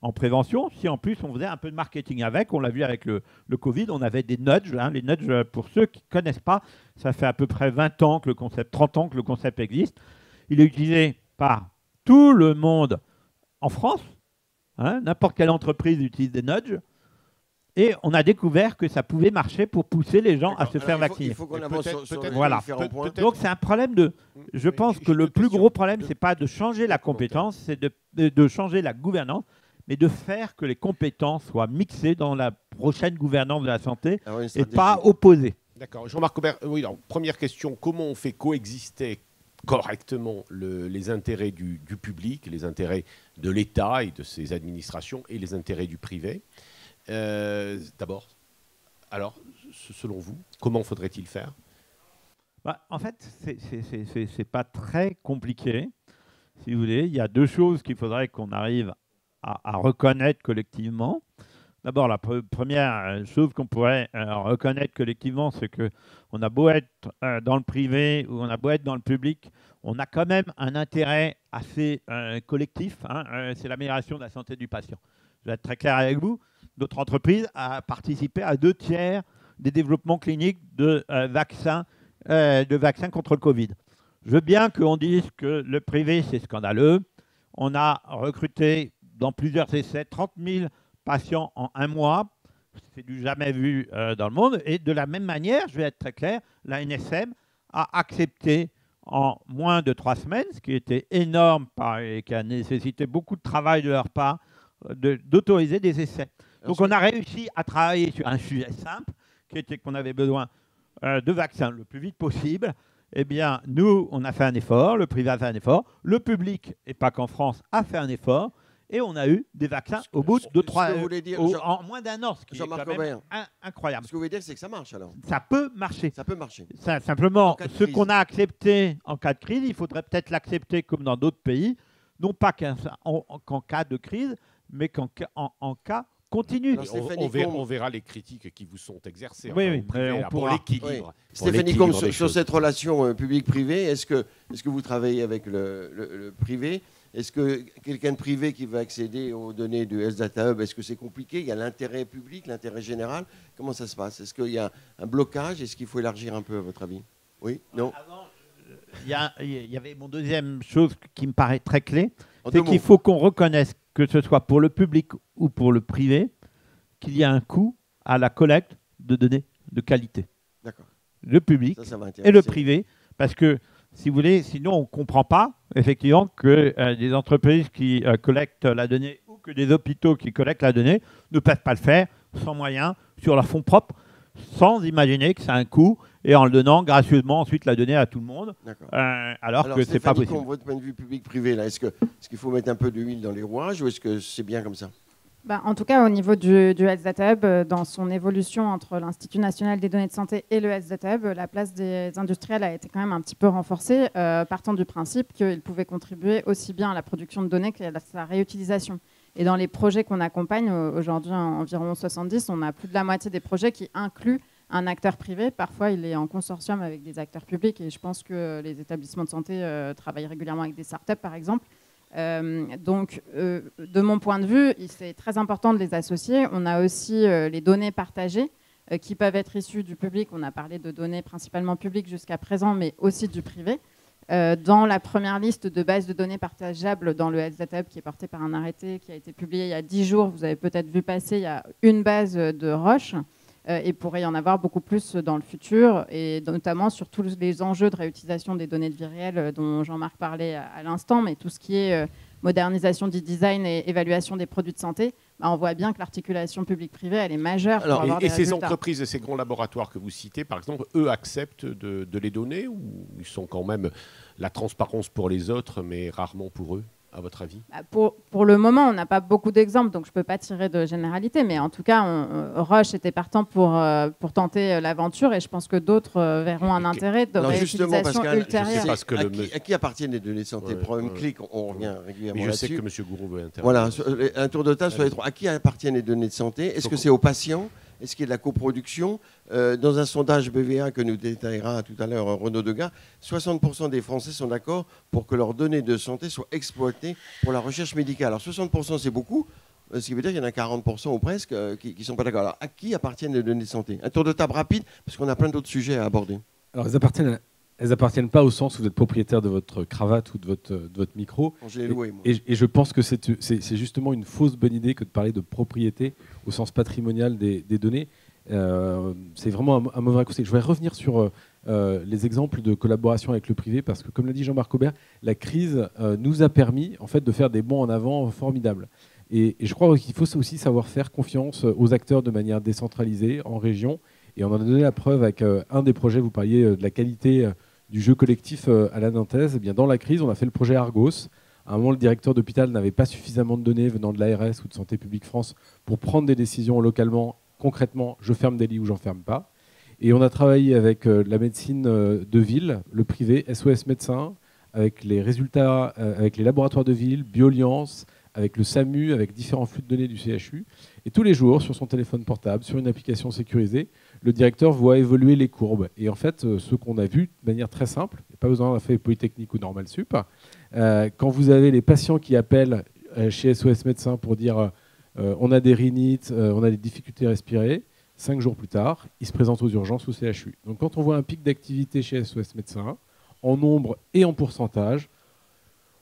en prévention si en plus on faisait un peu de marketing avec. On l'a vu avec le Covid, on avait des nudges. Les nudges, pour ceux qui ne connaissent pas, ça fait à peu près 20 ans que le concept, 30 ans que le concept existe. Il est utilisé par tout le monde en France. N'importe quelle entreprise utilise des nudges. Et on a découvert que ça pouvait marcher pour pousser les gens à se faire vacciner. Il faut qu'on avance sur les voilà. différents points. Donc c'est un problème de... Je pense que le plus gros problème, ce n'est pas de changer la compétence, c'est de changer la gouvernance, mais de faire que les compétences soient mixées dans la prochaine gouvernance de la santé et pas opposées. D'accord. Jean-Marc Aubert, oui, alors, première question, comment on fait coexister correctement les intérêts du public, les intérêts de l'État et de ses administrations et les intérêts du privé? D'abord, alors, selon vous, comment faudrait-il faire? En fait, c'est pas très compliqué, si vous voulez. Il y a 2 choses qu'il faudrait qu'on arrive à reconnaître collectivement. D'abord, la première chose qu'on pourrait reconnaître collectivement, c'est qu'on a beau être dans le privé ou on a beau être dans le public, on a quand même un intérêt assez collectif. C'est l'amélioration de la santé du patient. Je vais être très clair avec vous. Notre entreprise a participé à 2 tiers des développements cliniques de vaccins contre le Covid. Je veux bien qu'on dise que le privé, c'est scandaleux. On a recruté dans plusieurs essais 30 000 patients en un mois. C'est du jamais vu dans le monde. Et de la même manière, je vais être très clair, la NSM a accepté en moins de 3 semaines, ce qui était énorme et qui a nécessité beaucoup de travail de leur part, d'autoriser des essais. Donc on a réussi à travailler sur un sujet simple, qui était qu'on avait besoin de vaccins le plus vite possible. Eh bien, nous, on a fait un effort, le privé a fait un effort, le public, et pas qu'en France, a fait un effort, et on a eu des vaccins au bout de 3 en moins d'un an, ce qui est quand même incroyable. Ce que vous voulez dire, c'est que ça marche alors. Ça peut marcher. Ça peut marcher. Simplement, ce qu'on a accepté en cas de crise, il faudrait peut-être l'accepter comme dans d'autres pays, non pas qu'en cas de crise, mais qu'en cas continue. On verra les critiques qui vous sont exercées pour l'équilibre. Stéphanie Combe, sur cette relation public-privé, est-ce que vous travaillez avec le privé? Est-ce que quelqu'un de privé qui veut accéder aux données du Health Data Hub, est-ce que c'est compliqué? Il y a l'intérêt public, l'intérêt général. Comment ça se passe? Est-ce qu'il y a un blocage? Est-ce qu'il faut élargir un peu, à votre avis? Oui? Non? Il y avait mon deuxième chose qui me paraît très clé, c'est qu'il faut qu'on reconnaisse, que ce soit pour le public ou pour le privé, qu'il y a un coût à la collecte de données de qualité. D'accord. Le public et le privé, parce que, si vous voulez, sinon on ne comprend pas, effectivement, que des entreprises qui collectent la donnée ou que des hôpitaux qui collectent la donnée ne peuvent pas le faire sans moyens, sur leur fonds propres, sans imaginer que ça a un coût et en le donnant gracieusement ensuite la donnée à tout le monde, alors que c'est pas possible. Votre point de vue public-privé, là, est-ce qu'il faut mettre un peu d'huile dans les rouages ou est-ce que c'est bien comme ça? En tout cas, au niveau du Health Data Hub, dans son évolution entre l'Institut national des données de santé et le Health Data Hub, la place des industriels a été quand même un petit peu renforcée, partant du principe qu'ils pouvaient contribuer aussi bien à la production de données qu'à sa réutilisation. Et dans les projets qu'on accompagne, aujourd'hui environ 70, on a plus de la moitié des projets qui incluent un acteur privé. Parfois, il est en consortium avec des acteurs publics et je pense que les établissements de santé travaillent régulièrement avec des startups, par exemple. Donc, de mon point de vue, c'est très important de les associer. On a aussi les données partagées qui peuvent être issues du public. On a parlé de données principalement publiques jusqu'à présent, mais aussi du privé. Dans la première liste de bases de données partageables dans le Health Data Hub, qui est porté par un arrêté qui a été publié il y a 10 jours, vous avez peut-être vu passer, il y a une base de Roche. Et pourrait y en avoir beaucoup plus dans le futur, et notamment sur tous les enjeux de réutilisation des données de vie réelle dont Jean-Marc parlait à l'instant, mais tout ce qui est modernisation du design et évaluation des produits de santé, on voit bien que l'articulation publique-privée, elle est majeure pour avoir des résultats. Ces entreprises et ces grands laboratoires que vous citez, par exemple, eux acceptent de les donner ou ils sont quand même la transparence pour les autres, mais rarement pour eux, à votre avis? Pour le moment, on n'a pas beaucoup d'exemples, donc je ne peux pas tirer de généralité, mais en tout cas, Roche était partant pour tenter l'aventure, et je pense que d'autres verront un intérêt de réutilisation ultérieure. À qui appartiennent les données de santé? Problème clé, on revient régulièrement là-dessus. Je sais que M. Gouraud veut intervenir. Voilà, un tour de table sur les trois. À qui appartiennent les données de santé? Est-ce que c'est aux patients? Est-ce qu'il y a de la coproduction? Dans un sondage BVA que nous détaillera tout à l'heure Renaud Degas, 60% des Français sont d'accord pour que leurs données de santé soient exploitées pour la recherche médicale. Alors 60%, c'est beaucoup, ce qui veut dire qu'il y en a 40% ou presque qui ne sont pas d'accord. Alors à qui appartiennent les données de santé? Un tour de table rapide, parce qu'on a plein d'autres sujets à aborder. Alors elles appartiennent pas au sens où vous êtes propriétaire de votre cravate ou de votre micro. Je l'ai loué, moi. Et je pense que c'est justement une fausse bonne idée que de parler de propriété au sens patrimonial des données. C'est vraiment un mauvais conseil. Je voudrais revenir sur les exemples de collaboration avec le privé, parce que, comme l'a dit Jean-Marc Aubert, la crise nous a permis en fait, de faire des bonds en avant formidables. Et je crois qu'il faut aussi savoir faire confiance aux acteurs de manière décentralisée, en région. Et on en a donné la preuve avec un des projets, vous parliez de la qualité du jeu collectif à la Nantaise. Eh bien, dans la crise, on a fait le projet Argos. À un moment, le directeur d'hôpital n'avait pas suffisamment de données venant de l'ARS ou de Santé publique France pour prendre des décisions localement. Concrètement, je ferme des lits ou j'en ferme pas. Et on a travaillé avec la médecine de ville, le privé, SOS Médecins, avec les résultats, avec les laboratoires de ville, Bioliance, avec le SAMU, avec différents flux de données du CHU. Et tous les jours, sur son téléphone portable, sur une application sécurisée, le directeur voit évoluer les courbes. Et en fait, ce qu'on a vu de manière très simple, il n'y a pas besoin d'avoir fait Polytechnique ou Normal Sup, quand vous avez les patients qui appellent chez SOS Médecins pour dire on a des rhinites, on a des difficultés à respirer, 5 jours plus tard, ils se présentent aux urgences au CHU. Donc quand on voit un pic d'activité chez SOS Médecins, en nombre et en pourcentage.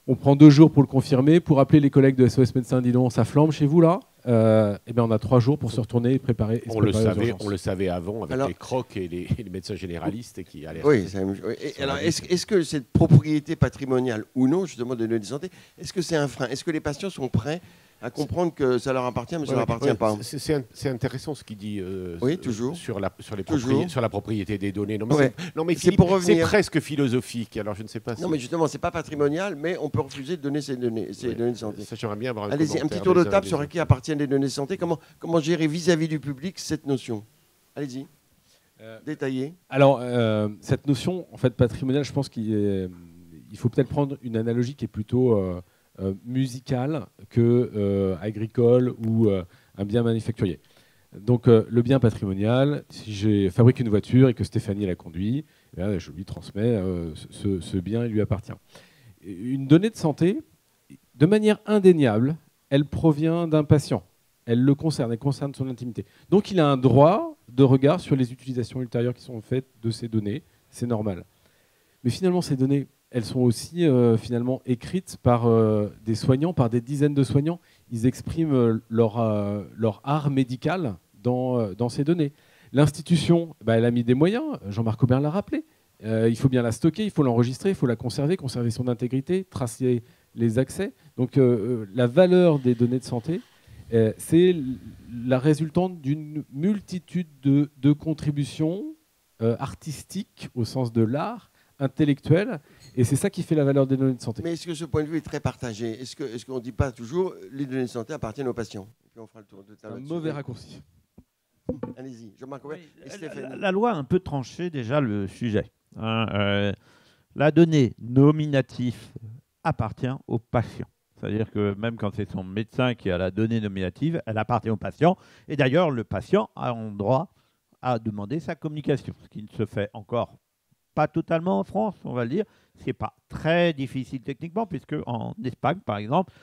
On prend 2 jours pour le confirmer, pour appeler les collègues de SOS Médecins, dis donc, ça flambe chez vous là. Eh bien, on a 3 jours pour se retourner et préparer. Et On le savait avant avec les crocs et les médecins généralistes qui allaient. Oui, alors, est-ce que cette propriété patrimoniale ou non, justement, des données de santé, est-ce que c'est un frein? Est-ce que les patients sont prêts à comprendre que ça leur appartient, mais ça ne leur appartient pas? C'est intéressant ce qu'il dit oui, toujours. sur la propriété des données. Non, mais, ouais. C'est presque philosophique. Alors, je ne sais pas si... Non, mais justement, ce n'est pas patrimonial, mais on peut refuser de donner ces données de santé. Ça, j'aimerais bien avoir un Allez-y, un petit tour de table sur à qui appartiennent les données de santé. Comment gérer vis-à-vis du public cette notion? Allez-y, détaillez. Alors, cette notion, en fait, patrimoniale, je pense qu'il faut peut-être prendre une analogie qui est plutôt musicale que agricole ou un bien manufacturier. Donc, le bien patrimonial, si je fabrique une voiture et que Stéphanie la conduit, eh bien, je lui transmets ce bien, il lui appartient. Une donnée de santé, de manière indéniable, elle provient d'un patient. Elle le concerne, elle concerne son intimité. Donc il a un droit de regard sur les utilisations ultérieures qui sont faites de ces données. C'est normal. Mais finalement, ces données, elles sont aussi finalement écrites par des soignants, par des dizaines de soignants. Ils expriment leur art médical dans ces données. L'institution, elle a mis des moyens. Jean-Marc Aubert l'a rappelé. Il faut bien la stocker, il faut l'enregistrer, il faut la conserver son intégrité, tracer les accès. Donc la valeur des données de santé, c'est la résultante d'une multitude de contributions artistiques au sens de l'art, intellectuel, et c'est ça qui fait la valeur des données de santé. Mais est-ce que ce point de vue est très partagé? Est-ce qu'on ne dit pas toujours les données de santé appartiennent aux patients? Et puis on fera le tour de table. Un mauvais raccourci. Allez-y, Jean-Marc Aubert et Stéphanie. La loi a un peu tranché déjà le sujet. La donnée nominative appartient au patient. C'est-à-dire que même quand c'est son médecin qui a la donnée nominative, elle appartient au patient. Et d'ailleurs, le patient a un droit à demander sa communication, ce qui ne se fait encore pas totalement en France, on va le dire. Ce n'est pas très difficile techniquement, puisque en Espagne, par exemple,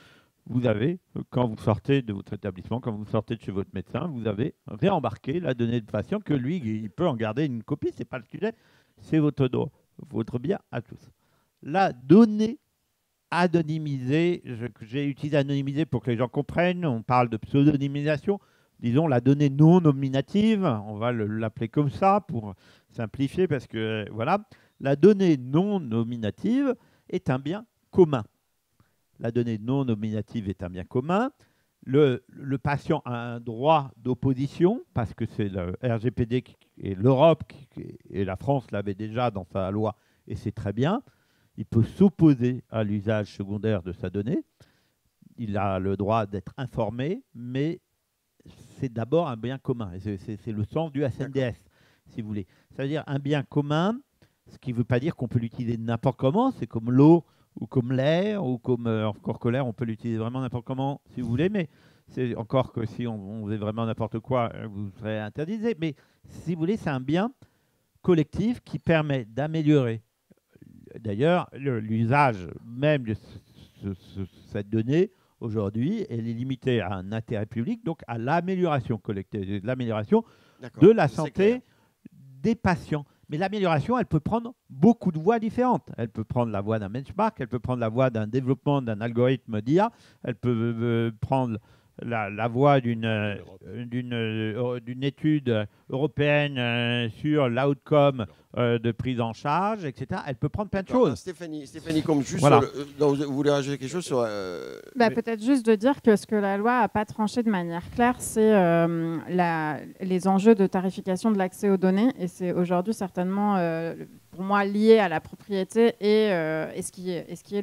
vous avez, quand vous sortez de votre établissement, quand vous sortez de chez votre médecin, vous avez réembarqué la donnée de patient que lui, il peut en garder une copie, ce n'est pas le sujet, c'est votre droit, votre bien à tous. La donnée anonymisée, j'ai utilisé anonymisée pour que les gens comprennent, on parle de pseudonymisation, disons la donnée non nominative, on va l'appeler comme ça pour simplifier parce que voilà, la donnée non nominative est un bien commun. La donnée non nominative est un bien commun. Le patient a un droit d'opposition parce que c'est le RGPD et l'Europe et la France l'avait déjà dans sa loi et c'est très bien. Il peut s'opposer à l'usage secondaire de sa donnée. Il a le droit d'être informé, mais c'est d'abord un bien commun. C'est le sens du SNDS, si vous voulez. Ça veut dire un bien commun, ce qui ne veut pas dire qu'on peut l'utiliser n'importe comment. C'est comme l'eau ou comme l'air, ou comme encore que l'air, on peut l'utiliser vraiment n'importe comment, si vous voulez, mais c'est encore que si on faisait vraiment n'importe quoi, vous serez interdit. Mais si vous voulez, c'est un bien collectif qui permet d'améliorer. D'ailleurs, l'usage même de cette donnée, aujourd'hui, elle est limitée à un intérêt public, donc à l'amélioration collective, l'amélioration de la santé des patients. Mais l'amélioration, elle peut prendre beaucoup de voies différentes. Elle peut prendre la voie d'un benchmark, elle peut prendre la voie d'un développement d'un algorithme d'IA, elle peut prendre la voie d'une étude européenne sur l'outcome de prise en charge, etc. Elle peut prendre plein de choses. Stéphanie, comme juste, voilà. Vous voulez rajouter quelque chose sur... Peut-être juste de dire que ce que la loi n'a pas tranché de manière claire, c'est les enjeux de tarification de l'accès aux données. Et c'est aujourd'hui certainement, pour moi, lié à la propriété et ce qui est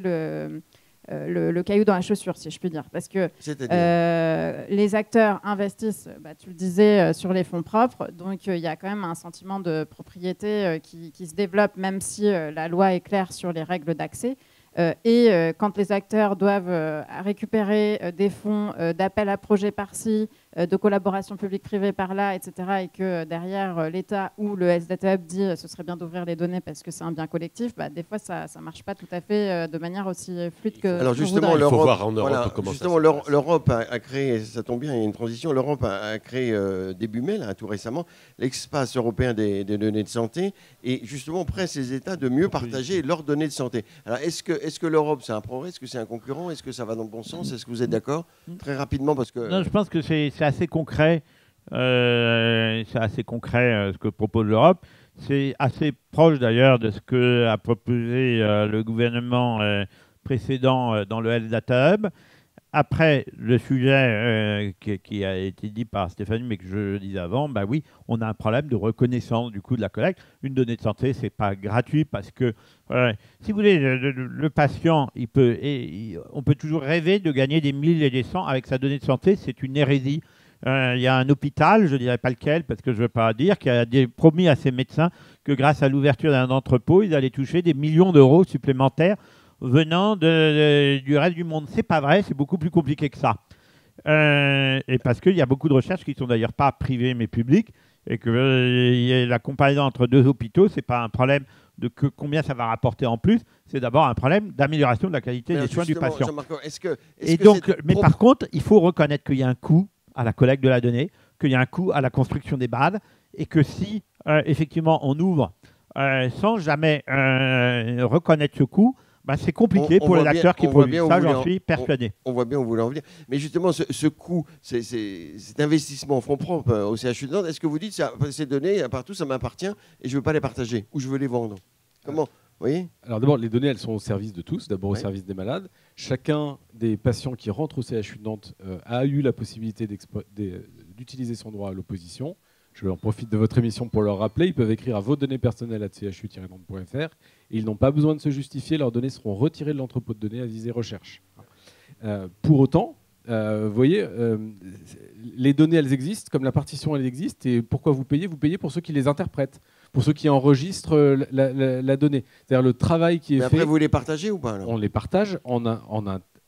le caillou dans la chaussure, si je puis dire. Parce que les acteurs investissent, tu le disais, sur les fonds propres. Donc, il y a quand même un sentiment de propriété qui se développe, même si la loi est claire sur les règles d'accès. Quand les acteurs doivent récupérer des fonds d'appel à projet par-ci, de collaboration publique-privée par là, etc., et que derrière l'État ou le Health Data Hub dit ce serait bien d'ouvrir les données parce que c'est un bien collectif, des fois ça ne marche pas tout à fait de manière aussi fluide que. Alors justement, il faut voir en Europe voilà, comment justement, ça se passe. l'Europe a créé, ça tombe bien, il y a une transition, l'Europe a créé début mai, là, tout récemment, l'espace européen des données de santé, et justement presse les États de mieux partager leurs données de santé. Alors est-ce que l'Europe c'est un progrès, est-ce que c'est un concurrent, est-ce que ça va dans le bon sens, est-ce que vous êtes d'accord? Très rapidement parce que... Non, je pense que c'est assez concret. Ce que propose l'Europe. C'est assez proche d'ailleurs de ce que a proposé le gouvernement précédent dans le Health Data Hub. Après, le sujet qui a été dit par Stéphanie, mais que je disais avant, oui, on a un problème de reconnaissance du coût de la collecte. Une donnée de santé, c'est pas gratuit parce que, si vous voulez, le patient, on peut toujours rêver de gagner des 1000 et des 100 avec sa donnée de santé. C'est une hérésie. Il y a un hôpital, je ne dirais pas lequel parce que je ne veux pas dire, qui a promis à ses médecins que grâce à l'ouverture d'un entrepôt, ils allaient toucher des millions d'euros supplémentaires venant du reste du monde. C'est pas vrai, c'est beaucoup plus compliqué que ça. Et parce qu'il y a beaucoup de recherches qui ne sont d'ailleurs pas privées mais publiques, et que la comparaison entre deux hôpitaux, ce n'est pas un problème de combien ça va rapporter en plus, c'est d'abord un problème d'amélioration de la qualité des soins du patient. Par contre, il faut reconnaître qu'il y a un coût à la collecte de la donnée, qu'il y a un coût à la construction des bases, et que si effectivement on ouvre sans jamais reconnaître ce coût, c'est compliqué pour les acteurs qui produisent. Ça, j'en suis persuadé. On voit bien où vous voulez en venir. Mais justement, ce coût, cet investissement en fonds propres au CHU de Nantes, est-ce que vous dites ces données, partout, ça m'appartient et je ne veux pas les partager ou je veux les vendre? Comment? Vous voyez? Alors d'abord, les données, elles sont au service de tous, d'abord au service des malades. Chacun des patients qui rentrent au CHU de Nantes a eu la possibilité d'utiliser son droit à l'opposition. Je en profite de votre émission pour leur rappeler, ils peuvent écrire à vos données personnelles à chu-nantes.fr et ils n'ont pas besoin de se justifier, leurs données seront retirées de l'entrepôt de données à visée recherche. Pour autant, vous voyez, les données, elles existent, comme la partition, elle existe, et pourquoi vous payez? Vous payez pour ceux qui les interprètent, pour ceux qui enregistrent la donnée. C'est-à-dire le travail qui est fait... Après, vous les partagez ou pas alors? On les partage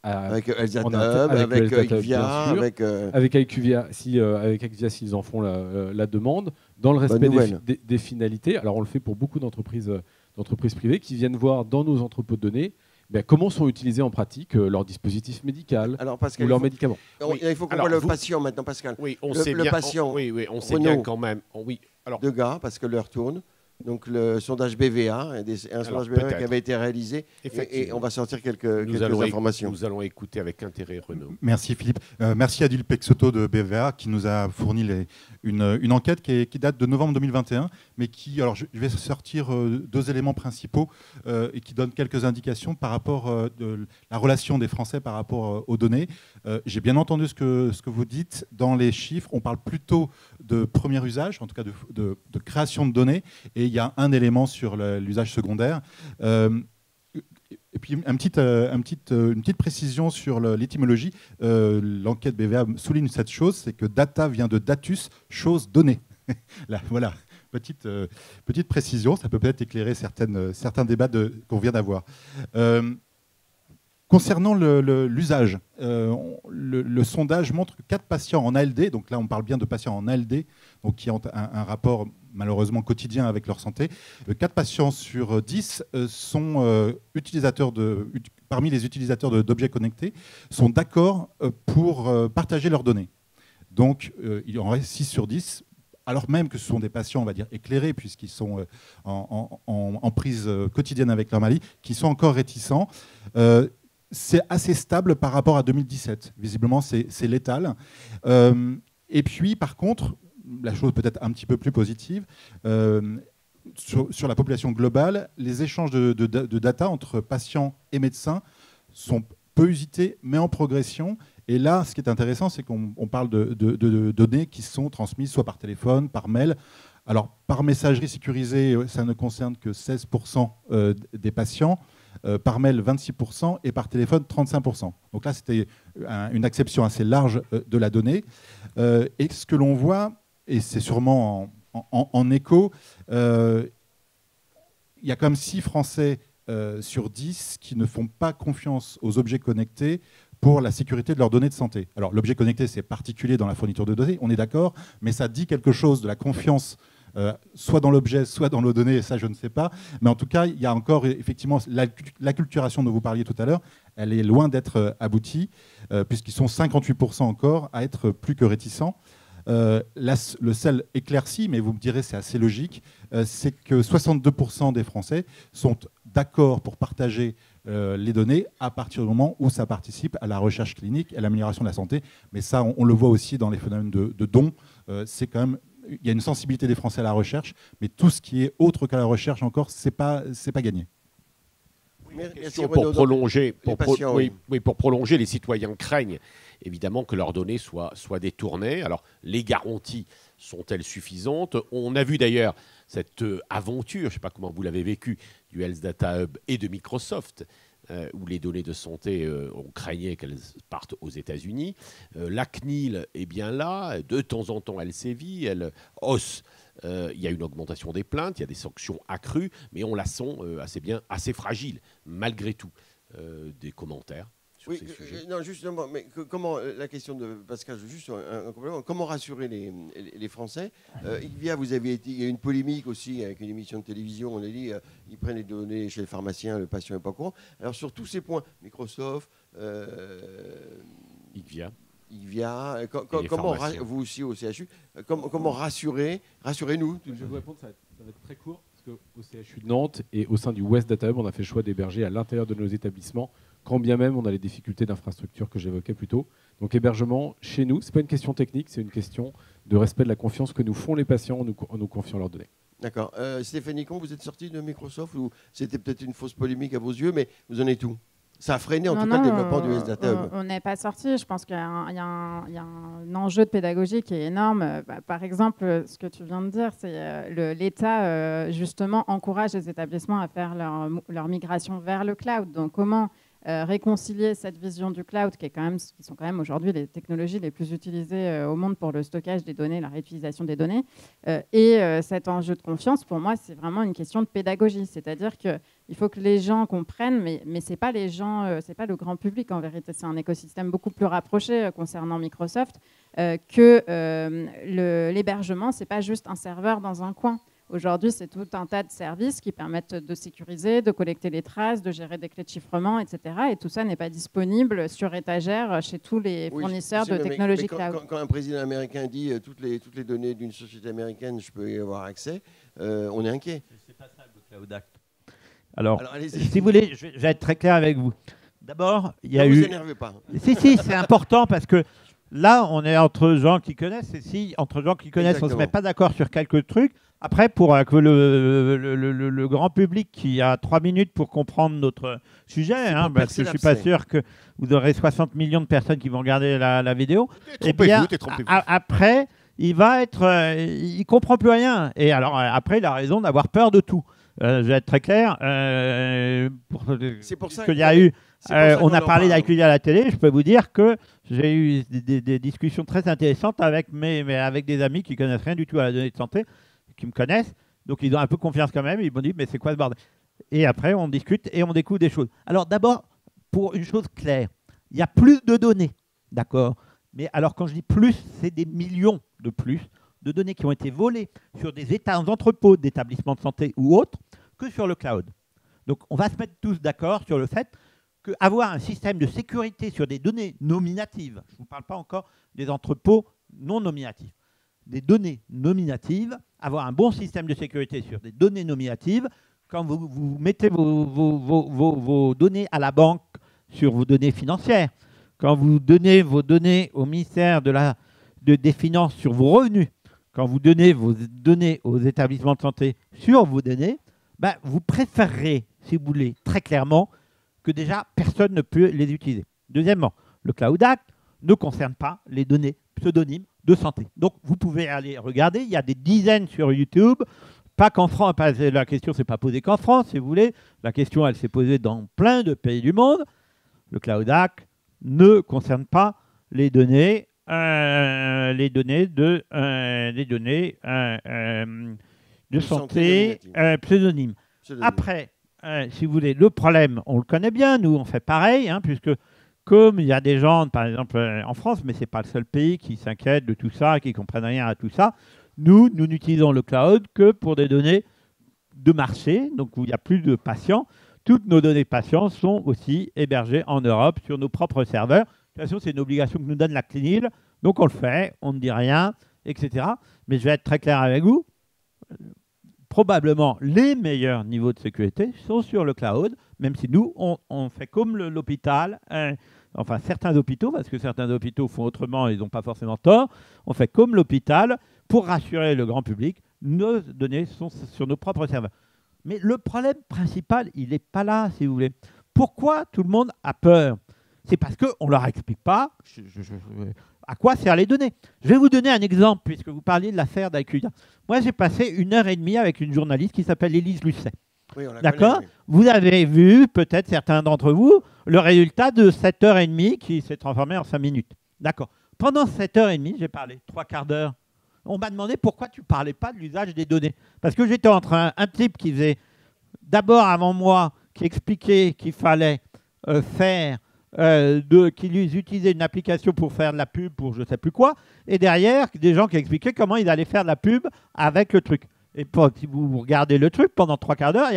avec Elzata Hub, avec IQVIA, avec IQVIA, avec IQVIA s'ils en font la demande, dans le respect des finalités. Alors on le fait pour beaucoup d'entreprises privées qui viennent voir dans nos entrepôts de données comment sont utilisés en pratique leur dispositif médical ou leurs médicaments. Il faut qu'on voit le patient maintenant, Pascal. Oui, on sait bien. Patient. On sait bien quand même. Oui. Alors, 2 gars, parce que l'heure tourne. Donc le sondage BVA, un sondage BVA qui avait été réalisé, et on va sortir quelques informations. Nous allons écouter avec intérêt Renaud. Merci Philippe. Merci Adil Pexoto de BVA qui nous a fourni une enquête qui date de novembre 2021, mais qui, alors je vais sortir 2 éléments principaux et qui donnent quelques indications par rapport de la relation des Français par rapport aux données. J'ai bien entendu ce que vous dites. Dans les chiffres, on parle plutôt de premier usage, en tout cas de création de données, et il y a un élément sur l'usage secondaire. Et puis une petite précision sur l'étymologie. L'enquête BVA souligne cette chose, c'est que data vient de datus, chose donnée. Là, voilà, petite précision, ça peut peut-être éclairer certains débats qu'on vient d'avoir. Concernant l'usage, le sondage montre que 4 patients en ALD, donc là on parle bien de patients en ALD, donc qui ont un rapport malheureusement quotidien avec leur santé, 4 patients sur 10 sont parmi les utilisateurs d'objets connectés, sont d'accord pour partager leurs données. Donc il en reste 6 sur 10, alors même que ce sont des patients, on va dire, éclairés, puisqu'ils sont en prise quotidienne avec leur maladie, qui sont encore réticents. C'est assez stable par rapport à 2017. Visiblement, c'est létal. Et puis, par contre, la chose peut-être un petit peu plus positive, sur la population globale, les échanges de data entre patients et médecins sont peu usités, mais en progression. Et là, ce qui est intéressant, c'est qu'on parle de données qui sont transmises soit par téléphone, par mail. Alors, par messagerie sécurisée, ça ne concerne que 16% des patients. Par mail 26% et par téléphone 35%. Donc là, c'était une acception assez large de la donnée. Et ce que l'on voit, et c'est sûrement en écho, il y a quand même 6 Français sur 10 qui ne font pas confiance aux objets connectés pour la sécurité de leurs données de santé. Alors l'objet connecté, c'est particulier dans la fourniture de données, on est d'accord, mais ça dit quelque chose de la confiance soit dans l'objet, soit dans nos données, et ça je ne sais pas. Mais en tout cas, il y a encore effectivement l'acculturation dont vous parliez tout à l'heure, elle est loin d'être aboutie, puisqu'ils sont 58% encore à être plus que réticents. Le seul éclairci, mais vous me direz c'est assez logique, c'est que 62% des Français sont d'accord pour partager les données à partir du moment où ça participe à la recherche clinique et à l'amélioration de la santé. Mais ça, on le voit aussi dans les phénomènes de dons. C'est quand même, il y a une sensibilité des Français à la recherche, mais tout ce qui est autre qu'à la recherche encore, c'est pas gagné. Pour prolonger, les citoyens craignent évidemment que leurs données soient détournées. Alors, les garanties sont-elles suffisantes? On a vu d'ailleurs cette aventure, je ne sais pas comment vous l'avez vécu, du Health Data Hub et de Microsoft, où les données de santé, on craignait qu'elles partent aux États-Unis. La CNIL est bien là, de temps en temps elle sévit, elle hausse. Il y a une augmentation des plaintes, il y a des sanctions accrues, mais on la sent assez fragile, malgré tout. Des commentaires sur ces sujets? Non, justement, mais comment, la question de Pascal, juste un complément, comment rassurer les Français? Ivia, il y a une polémique aussi avec une émission de télévision, on a dit, ils prennent les données chez le pharmacien, le patient n'est pas au courant. Alors sur tous ces points, Microsoft, Ivia, comment vous aussi au CHU, comment rassurez-nous? Je vais vous répondre, ça va être très court, parce qu'au CHU de Nantes et au sein du West Data Hub, on a fait le choix d'héberger à l'intérieur de nos établissements, quand bien même on a les difficultés d'infrastructure que j'évoquais plus tôt. Donc hébergement chez nous, ce n'est pas une question technique, c'est une question de respect de la confiance que nous font les patients en nous confiant leurs données. D'accord. Stéphanie Combe, vous êtes sortie de Microsoft, ou c'était peut-être une fausse polémique à vos yeux, mais vous en êtes où? Ça a freiné en tout cas le développement du S-Data Hub. On n'est pas sorti. Je pense qu'il y a un enjeu de pédagogie qui est énorme. Par exemple, ce que tu viens de dire, c'est l'État justement encourage les établissements à faire leur migration vers le cloud. Donc comment réconcilier cette vision du cloud, qui sont quand même aujourd'hui les technologies les plus utilisées au monde pour le stockage des données, la réutilisation des données, et cet enjeu de confiance, pour moi, c'est vraiment une question de pédagogie. C'est-à-dire qu'il faut que les gens comprennent, mais ce n'est pas les gens, c'est pas le grand public en vérité. C'est un écosystème beaucoup plus rapproché concernant Microsoft que l'hébergement, ce n'est pas juste un serveur dans un coin. Aujourd'hui, c'est tout un tas de services qui permettent de sécuriser, de collecter les traces, de gérer des clés de chiffrement, etc. Et tout ça n'est pas disponible sur étagère chez tous les fournisseurs de technologies cloud. Quand un président américain dit toutes les données d'une société américaine, je peux y avoir accès, on est inquiet. C'est pas ça le Cloud Act. Alors si vous voulez, je vais être très clair avec vous. D'abord, il y a eu... Ne vous énervez pas. Si, c'est important parce que là, on est entre gens qui connaissent, et si entre gens qui connaissent, exactement, on ne se met pas d'accord sur quelques trucs. Après, pour que le grand public qui a 3 minutes pour comprendre notre sujet, parce que je ne suis pas sûr que vous aurez 60 millions de personnes qui vont regarder la vidéo, eh bien, après, il ne comprend plus rien. Et alors, après, il a raison d'avoir peur de tout. Je vais être très clair. C'est pour ça qu'il y a eu... on a parlé d'agriculture à la télé. Je peux vous dire que j'ai eu des discussions très intéressantes avec des amis qui ne connaissent rien du tout à la donnée de santé, qui me connaissent, donc ils ont un peu confiance quand même, ils m'ont dit mais c'est quoi ce bordel? Et après on discute et on découvre des choses. Alors d'abord, pour une chose claire, il y a plus de données, d'accord? Mais alors quand je dis plus, c'est des millions de plus de données qui ont été volées sur des entrepôts d'établissements de santé ou autres que sur le cloud. Donc on va se mettre tous d'accord sur le fait qu'avoir un système de sécurité sur des données nominatives, je ne vous parle pas encore des entrepôts non nominatifs, des données nominatives, avoir un bon système de sécurité sur des données nominatives, quand vous mettez vos données à la banque sur vos données financières, quand vous donnez vos données au ministère des Finances sur vos revenus, quand vous donnez vos données aux établissements de santé sur vos données, vous préférerez, si vous voulez, très clairement, que déjà personne ne peut les utiliser. Deuxièmement, le Cloud Act ne concerne pas les données pseudonymes de santé. Donc, vous pouvez aller regarder, il y a des dizaines sur YouTube, pas qu'en France, la question ne s'est pas posée qu'en France, si vous voulez, la question, elle s'est posée dans plein de pays du monde. Le Cloud Act ne concerne pas les données de santé pseudonymes. Après, si vous voulez, le problème, on le connaît bien, nous, on fait pareil, puisque comme il y a des gens, par exemple en France, mais ce n'est pas le seul pays qui s'inquiète de tout ça, qui ne comprennent rien à tout ça, nous n'utilisons le cloud que pour des données de marché, donc où il n'y a plus de patients. Toutes nos données patients sont aussi hébergées en Europe sur nos propres serveurs. De toute façon, c'est une obligation que nous donne la CNIL, donc on le fait, on ne dit rien, etc. Mais je vais être très clair avec vous. Probablement, les meilleurs niveaux de sécurité sont sur le cloud, même si nous, on fait comme l'hôpital, enfin certains hôpitaux, parce que certains hôpitaux font autrement et ils n'ont pas forcément tort, on fait comme l'hôpital pour rassurer le grand public, nos données sont sur nos propres serveurs. Mais le problème principal, il n'est pas là, si vous voulez. Pourquoi tout le monde a peur? C'est parce qu'on ne leur explique pas à quoi servent les données. Je vais vous donner un exemple, puisque vous parliez de l'affaire d'Acuya. Moi, j'ai passé 1h30 avec une journaliste qui s'appelle Élise Lucet. Oui, on la D'accord? connaît, oui. Vous avez vu, peut-être certains d'entre vous, le résultat de 7h30 qui s'est transformé en 5 minutes. D'accord. Pendant 7h30, j'ai parlé 3/4 d'heure. On m'a demandé pourquoi tu ne parlais pas de l'usage des données. Parce que j'étais entre un type qui faisait, d'abord avant moi, qui expliquait qu'il fallait qu'ils utilisaient une application pour faire de la pub pour je ne sais plus quoi, et derrière, des gens qui expliquaient comment ils allaient faire de la pub avec le truc. Et si vous regardez le truc, pendant 3/4 d'heure,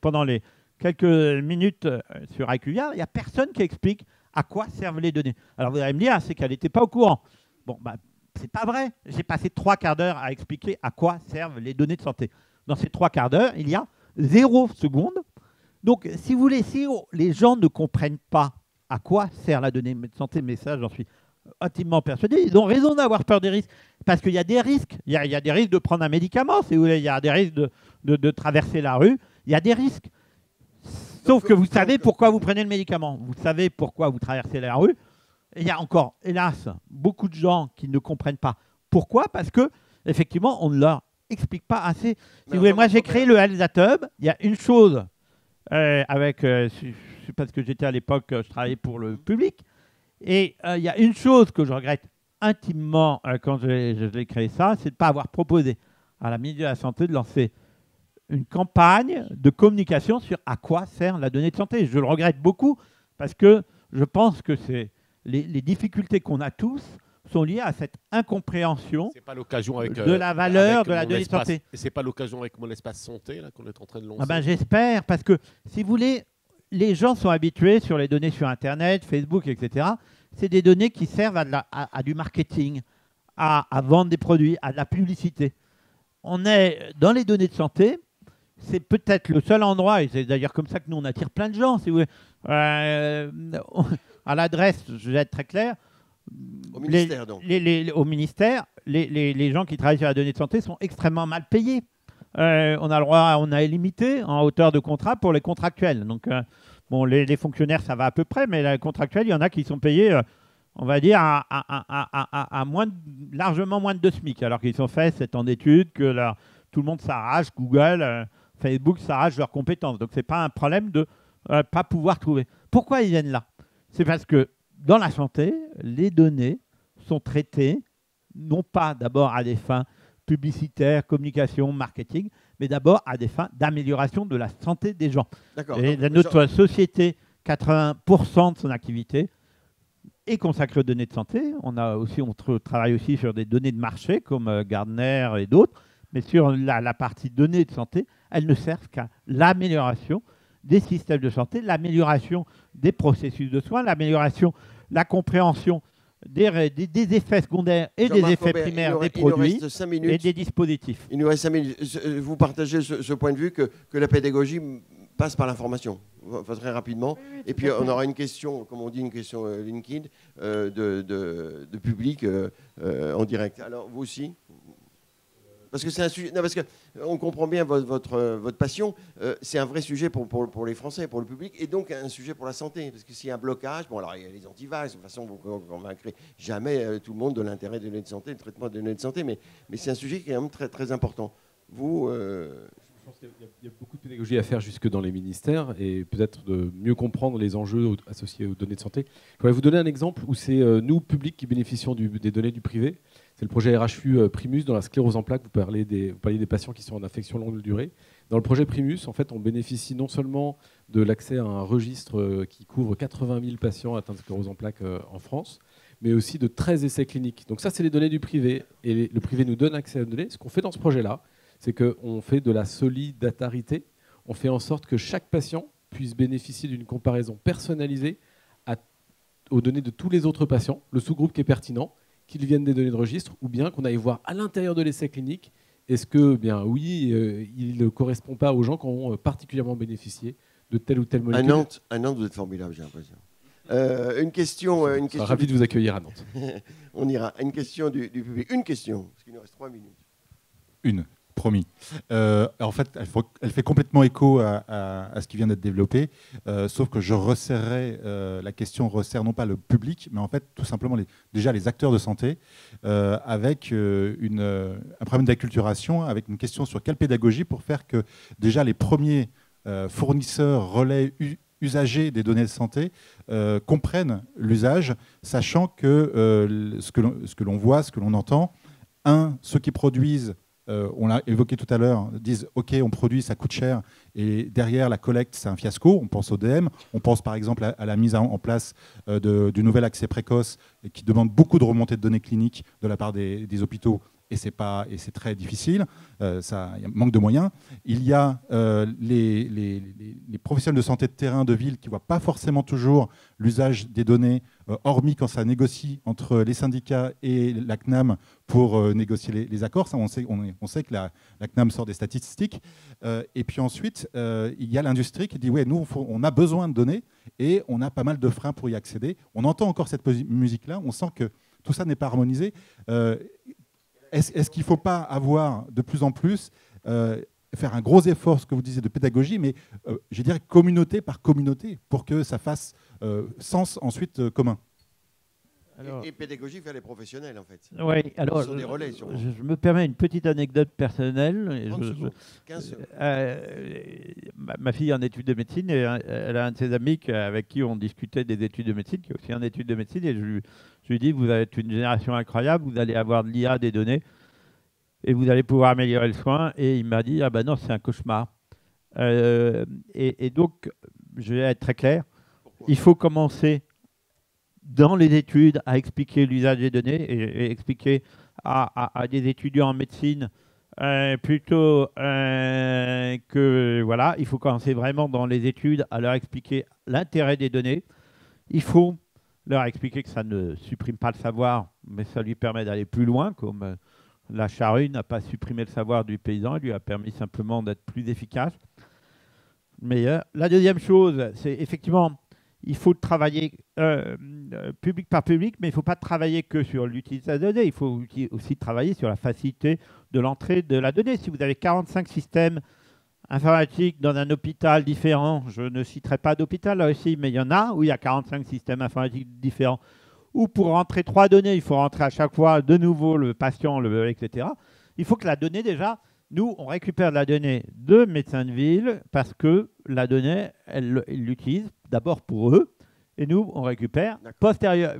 pendant les quelques minutes sur Acuya, il n'y a personne qui explique à quoi servent les données. Alors vous allez me dire, c'est qu'elle n'était pas au courant. Bon, c'est pas vrai. J'ai passé 3/4 d'heure à expliquer à quoi servent les données de santé. Dans ces 3/4 d'heure, il y a 0 seconde. Donc, si vous voulez, si les gens ne comprennent pas à quoi sert la donnée de santé, mais ça, j'en suis intimement persuadé, ils ont raison d'avoir peur des risques. Parce qu'il y a des risques. Il y a des risques de prendre un médicament, si vous voulez. Il y a des risques de traverser la rue. Il y a des risques. Sauf que vous savez pourquoi vous prenez le médicament. Vous savez pourquoi vous traversez la rue. Et il y a encore, hélas, beaucoup de gens qui ne comprennent pas. Pourquoi? Parce que, effectivement, on ne leur explique pas assez. Si vous voulez, moi, j'ai créé le Health Hub. Il y a une chose parce que j'étais à l'époque, je travaillais pour le public. Et il y a une chose que je regrette intimement quand j'ai créé ça, c'est de ne pas avoir proposé à la ministre de la Santé de lancer une campagne de communication sur à quoi sert la donnée de santé. Je le regrette beaucoup parce que je pense que les difficultés qu'on a tous sont liées à cette incompréhension C'est pas l'occasion avec, de la valeur avec de la mon donnée de espace- santé. Et c'est pas l'occasion avec mon espace santé là qu'on est en train de lancer. Ah ben, j'espère, parce que si vous voulez, les gens sont habitués sur les données sur Internet, Facebook, etc. C'est des données qui servent à du marketing, à vendre des produits, à de la publicité. On est dans les données de santé, c'est peut-être le seul endroit, et c'est d'ailleurs comme ça que nous on attire plein de gens, si vous voulez. À l'adresse, je vais être très clair. Au ministère, donc. Au ministère, les gens qui travaillent sur la donnée de santé sont extrêmement mal payés. On a le droit, on a illimité en hauteur de contrat pour les contractuels. Donc, bon, les fonctionnaires, ça va à peu près, mais les contractuels, il y en a qui sont payés, on va dire, à largement moins de 2 SMIC, alors qu'ils ont fait 7 ans d'études, que tout le monde s'arrache, Google, Facebook s'arrache leurs compétences. Donc, ce n'est pas un problème de ne pas pouvoir trouver. Pourquoi ils viennent là? C'est parce que dans la santé, les données sont traitées, non pas d'abord à des fins publicitaires, communication, marketing, mais d'abord à des fins d'amélioration de la santé des gens. D'accord. Et Donc, notre société, 80% de son activité est consacrée aux données de santé. On travaille aussi sur des données de marché comme Gartner et d'autres, mais sur la partie données de santé, elles ne servent qu'à l'amélioration des systèmes de santé, l'amélioration des processus de soins, l'amélioration, la compréhension des effets secondaires et des Jean-Marc effets Robert, primaires des il nous produits reste 5 minutes. et des dispositifs. Il nous reste 5 minutes. Vous partagez ce point de vue que la pédagogie passe par l'information, enfin, très rapidement. Oui, Et puis on aura une question, comme on dit, une question LinkedIn de public en direct. Alors vous aussi? Parce que c'est un sujet. Non, parce que on comprend bien votre passion. C'est un vrai sujet pour les Français, pour le public, et donc un sujet pour la santé. Parce que s'il y a un blocage, bon alors il y a les antivax. De toute façon, vous ne convaincrez jamais tout le monde de l'intérêt des données de santé, du traitement des données de santé, mais c'est un sujet qui est quand même très très important. Vous. Je pense qu'il y a beaucoup de pédagogie à faire jusque dans les ministères et peut-être de mieux comprendre les enjeux associés aux données de santé. Je vais vous donner un exemple où c'est nous, public, qui bénéficions des données du privé. C'est le projet RHU Primus dans la sclérose en plaques. Vous parliez des patients qui sont en affection longue durée. Dans le projet Primus, en fait, on bénéficie non seulement de l'accès à un registre qui couvre 80 000 patients atteints de sclérose en plaques en France, mais aussi de 13 essais cliniques. Donc ça, c'est les données du privé. Et le privé nous donne accès aux données. Ce qu'on fait dans ce projet-là, c'est qu'on fait de la solidarité. On fait en sorte que chaque patient puisse bénéficier d'une comparaison personnalisée aux données de tous les autres patients, le sous-groupe qui est pertinent, qu'ils viennent des données de registre, ou bien qu'on aille voir à l'intérieur de l'essai clinique, est-ce que, bien oui, il ne correspond pas aux gens qui ont particulièrement bénéficié de telle ou telle molécule. À Nantes, vous êtes formidable, j'ai l'impression. Une question. On sera ravis de vous accueillir à Nantes. On ira. Une question du public. Une question, parce qu'il nous reste 3 minutes. Une, promis. En fait, elle fait complètement écho à ce qui vient d'être développé, sauf que je resserrerai, la question resserre non pas le public, mais en fait tout simplement déjà les acteurs de santé, avec un problème d'acculturation, avec une question sur quelle pédagogie pour faire que déjà les premiers fournisseurs, relais, usagers des données de santé comprennent l'usage, sachant que ce que l'on voit, ce que l'on entend, ceux qui produisent, on l'a évoqué tout à l'heure, disent « Ok, on produit, ça coûte cher, et derrière la collecte, c'est un fiasco ». On pense au DM, on pense par exemple à la mise en place du nouvel accès précoce qui demande beaucoup de remontées de données cliniques de la part des hôpitaux, et c'est très difficile, il y a manque de moyens. Il y a les professionnels de santé de terrain, de ville, qui ne voient pas forcément toujours l'usage des données, hormis quand ça négocie entre les syndicats et la CNAM pour négocier les accords. Ça, on sait que la CNAM sort des statistiques. Et puis ensuite, il y a l'industrie qui dit « Ouais, nous, on a besoin de données et on a pas mal de freins pour y accéder ». On entend encore cette musique-là, on sent que tout ça n'est pas harmonisé. Est-ce qu'il ne faut pas avoir de plus en plus, faire un gros effort, ce que vous disiez, de pédagogie, mais je dirais communauté par communauté, pour que ça fasse sens ensuite commun? Et pédagogie vers les professionnels, en fait. Oui, alors, Sur des relais, sûrement. je me permets une petite anecdote personnelle. 15 secondes. Ma fille est en études de médecine, et elle a un de ses amis avec qui on discutait des études de médecine, qui est aussi en études de médecine, et je lui dis, vous êtes une génération incroyable, vous allez avoir de l'IA, des données, et vous allez pouvoir améliorer le soin. Et il m'a dit, ah ben non, c'est un cauchemar. Et donc, je vais être très clair, il faut commencer dans les études à expliquer l'usage des données et expliquer à des étudiants en médecine plutôt que, voilà, il faut commencer vraiment dans les études à leur expliquer l'intérêt des données. Il faut leur expliquer que ça ne supprime pas le savoir, mais ça lui permet d'aller plus loin, comme la charrue n'a pas supprimé le savoir du paysan, elle lui a permis simplement d'être plus efficace. Mais la deuxième chose, c'est effectivement, il faut travailler public par public, mais il ne faut pas travailler que sur l'utilisation de la donnée. Il faut aussi travailler sur la facilité de l'entrée de la donnée. Si vous avez 45 systèmes informatiques dans un hôpital différent, je ne citerai pas d'hôpital là aussi, mais il y en a où il y a 45 systèmes informatiques différents, où pour rentrer 3 données, il faut rentrer à chaque fois de nouveau le patient, etc. Il faut que la donnée déjà... Nous, on récupère la donnée de médecins de ville parce que la donnée, ils l'utilisent d'abord pour eux et nous, on récupère postérieurement.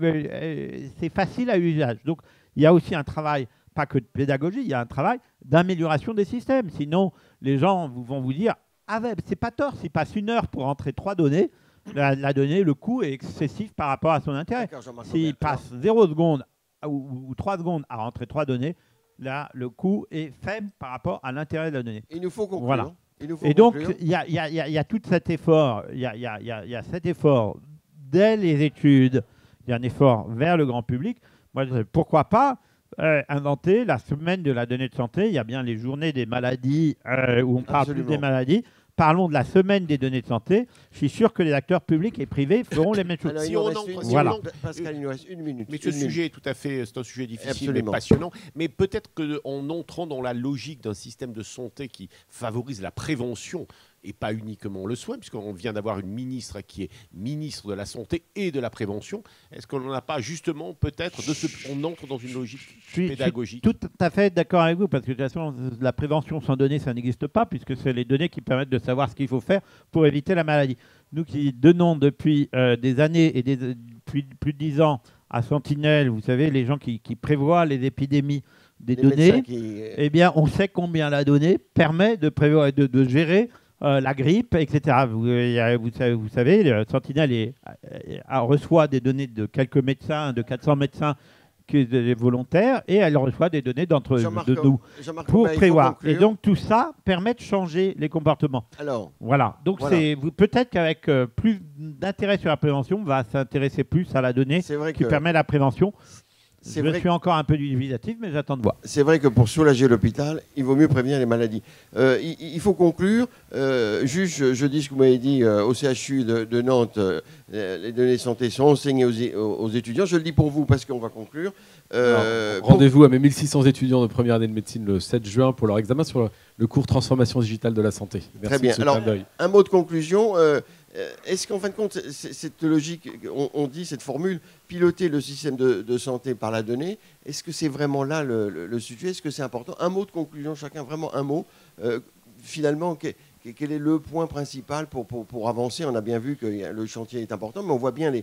C'est facile à usage. Donc, il y a aussi un travail, pas que de pédagogie, il y a un travail d'amélioration des systèmes. Sinon, les gens vont vous dire « Ah ouais, c'est pas tort, s'il passe 1 heure pour entrer 3 données, la donnée, le coût est excessif par rapport à son intérêt. S'il passe 0 seconde ou 3 secondes à rentrer 3 données, là, le coût est faible par rapport à l'intérêt de la donnée. Il nous faut conclure. Voilà. Et donc, il y a tout cet effort. Il y a cet effort dès les études. Il y a un effort vers le grand public. Moi, pourquoi pas inventer la semaine de la donnée de santé. Il y a bien les journées des maladies où on parle plus des maladies. Parlons de la semaine des données de santé. Je suis sûr que les acteurs publics et privés feront les mêmes choses. Pascal, il nous reste 1 minute. Mais ce sujet est tout à fait, c'est un sujet difficile, Absolument. mais passionnant. Mais peut-être qu'en entrant dans la logique d'un système de santé qui favorise la prévention et pas uniquement le soin, puisqu'on vient d'avoir une ministre qui est ministre de la Santé et de la Prévention, est-ce qu'on n'en a pas justement peut-être, on entre dans une logique pédagogique? Je suis tout à fait d'accord avec vous, parce que de toute façon, la prévention sans données, ça n'existe pas, puisque c'est les données qui permettent de savoir ce qu'il faut faire pour éviter la maladie. Nous qui donnons depuis des années et plus de 10 ans à Sentinelle, vous savez, les gens qui prévoient les épidémies des Les données, médecins qui- eh bien, on sait combien la donnée permet de prévoir, de gérer la grippe, etc. Vous savez, Sentinelle reçoit des données de quelques médecins, de 400 médecins des volontaires, et elle reçoit des données Jean-Marc- de nous Jean-Marc pour Robin, il faut prévoir. conclure. Et donc tout ça permet de changer les comportements. Alors, Voilà. Donc Voilà. peut-être qu'avec plus d'intérêt sur la prévention, on va s'intéresser plus à la donnée c'est vrai qui que permet la prévention. c'est Je vrai suis encore un peu dubitatif, mais j'attends de voir. C'est vrai que pour soulager l'hôpital, il vaut mieux prévenir les maladies. Il faut conclure. Juge, je dis ce que vous m'avez dit au CHU de Nantes, les données de santé sont enseignées aux étudiants. Je le dis pour vous parce qu'on va conclure. Rendez-vous à mes 1600 étudiants de première année de médecine le 7 juin pour leur examen sur le cours Transformation digitale de la santé. Merci Très bien. de ce Alors, clin d'œil. un mot de conclusion. Est-ce qu'en fin de compte, cette logique, on dit cette formule, piloter le système de santé par la donnée, est-ce que c'est vraiment là le sujet? Est-ce que c'est important? Un mot de conclusion, chacun, vraiment un mot. Finalement, quel est le point principal pour avancer? On a bien vu que le chantier est important, mais on voit bien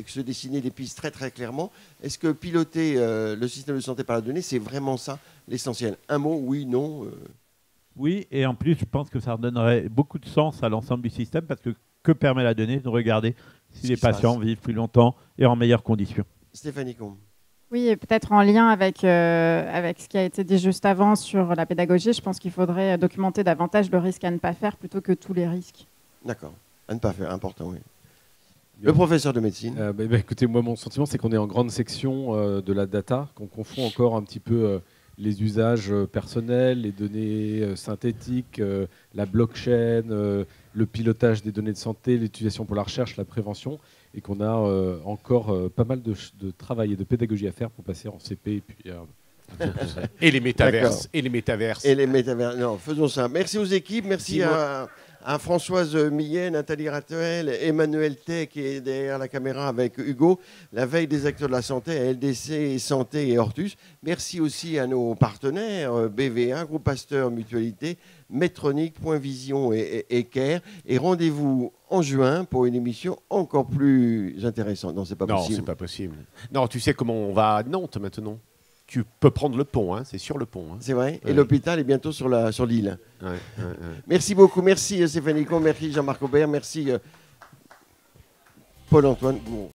se dessiner des pistes très très clairement. Est-ce que piloter le système de santé par la donnée, c'est vraiment ça l'essentiel? Un mot, oui, non Oui, et en plus, je pense que ça redonnerait beaucoup de sens à l'ensemble du système, parce que permet la donnée de regarder si Ce les qui se patients passe. vivent plus longtemps et en meilleures conditions. Stéphanie Combe. Oui, et peut-être en lien avec ce qui a été dit juste avant sur la pédagogie, je pense qu'il faudrait documenter davantage le risque à ne pas faire plutôt que tous les risques. D'accord. À ne pas faire, important, oui. Le professeur de médecine. Écoutez, moi, mon sentiment, c'est qu'on est en grande section de la data, qu'on confond encore un petit peu les usages personnels, les données synthétiques, la blockchain, le pilotage des données de santé, l'utilisation pour la recherche, la prévention, et qu'on a encore pas mal de travail et de pédagogie à faire pour passer en CP et puis Et les métaverses. D'accord. Et les métaverses. Et les métavers. Non, faisons ça. Merci aux équipes. Merci à Françoise Millet, Nathalie Rattel, Emmanuel Tech qui est derrière la caméra avec Hugo, la veille des acteurs de la santé à LDC Santé et Hortus. Merci aussi à nos partenaires BVA, Groupe Pasteur Mutualité, Medtronic, Point Vision et Care. Et rendez-vous en juin pour une émission encore plus intéressante. Non, c'est pas Non, possible. c'est pas possible. Non, tu sais comment on va à Nantes maintenant? Tu peux prendre le pont, hein, c'est sur le pont. Hein. C'est vrai. Ouais. Et l'hôpital est bientôt sur l'île. Ouais. Merci beaucoup. Merci Stéphanie Combe. Merci Jean-Marc Aubert. Merci Paul-Antoine Gouraud.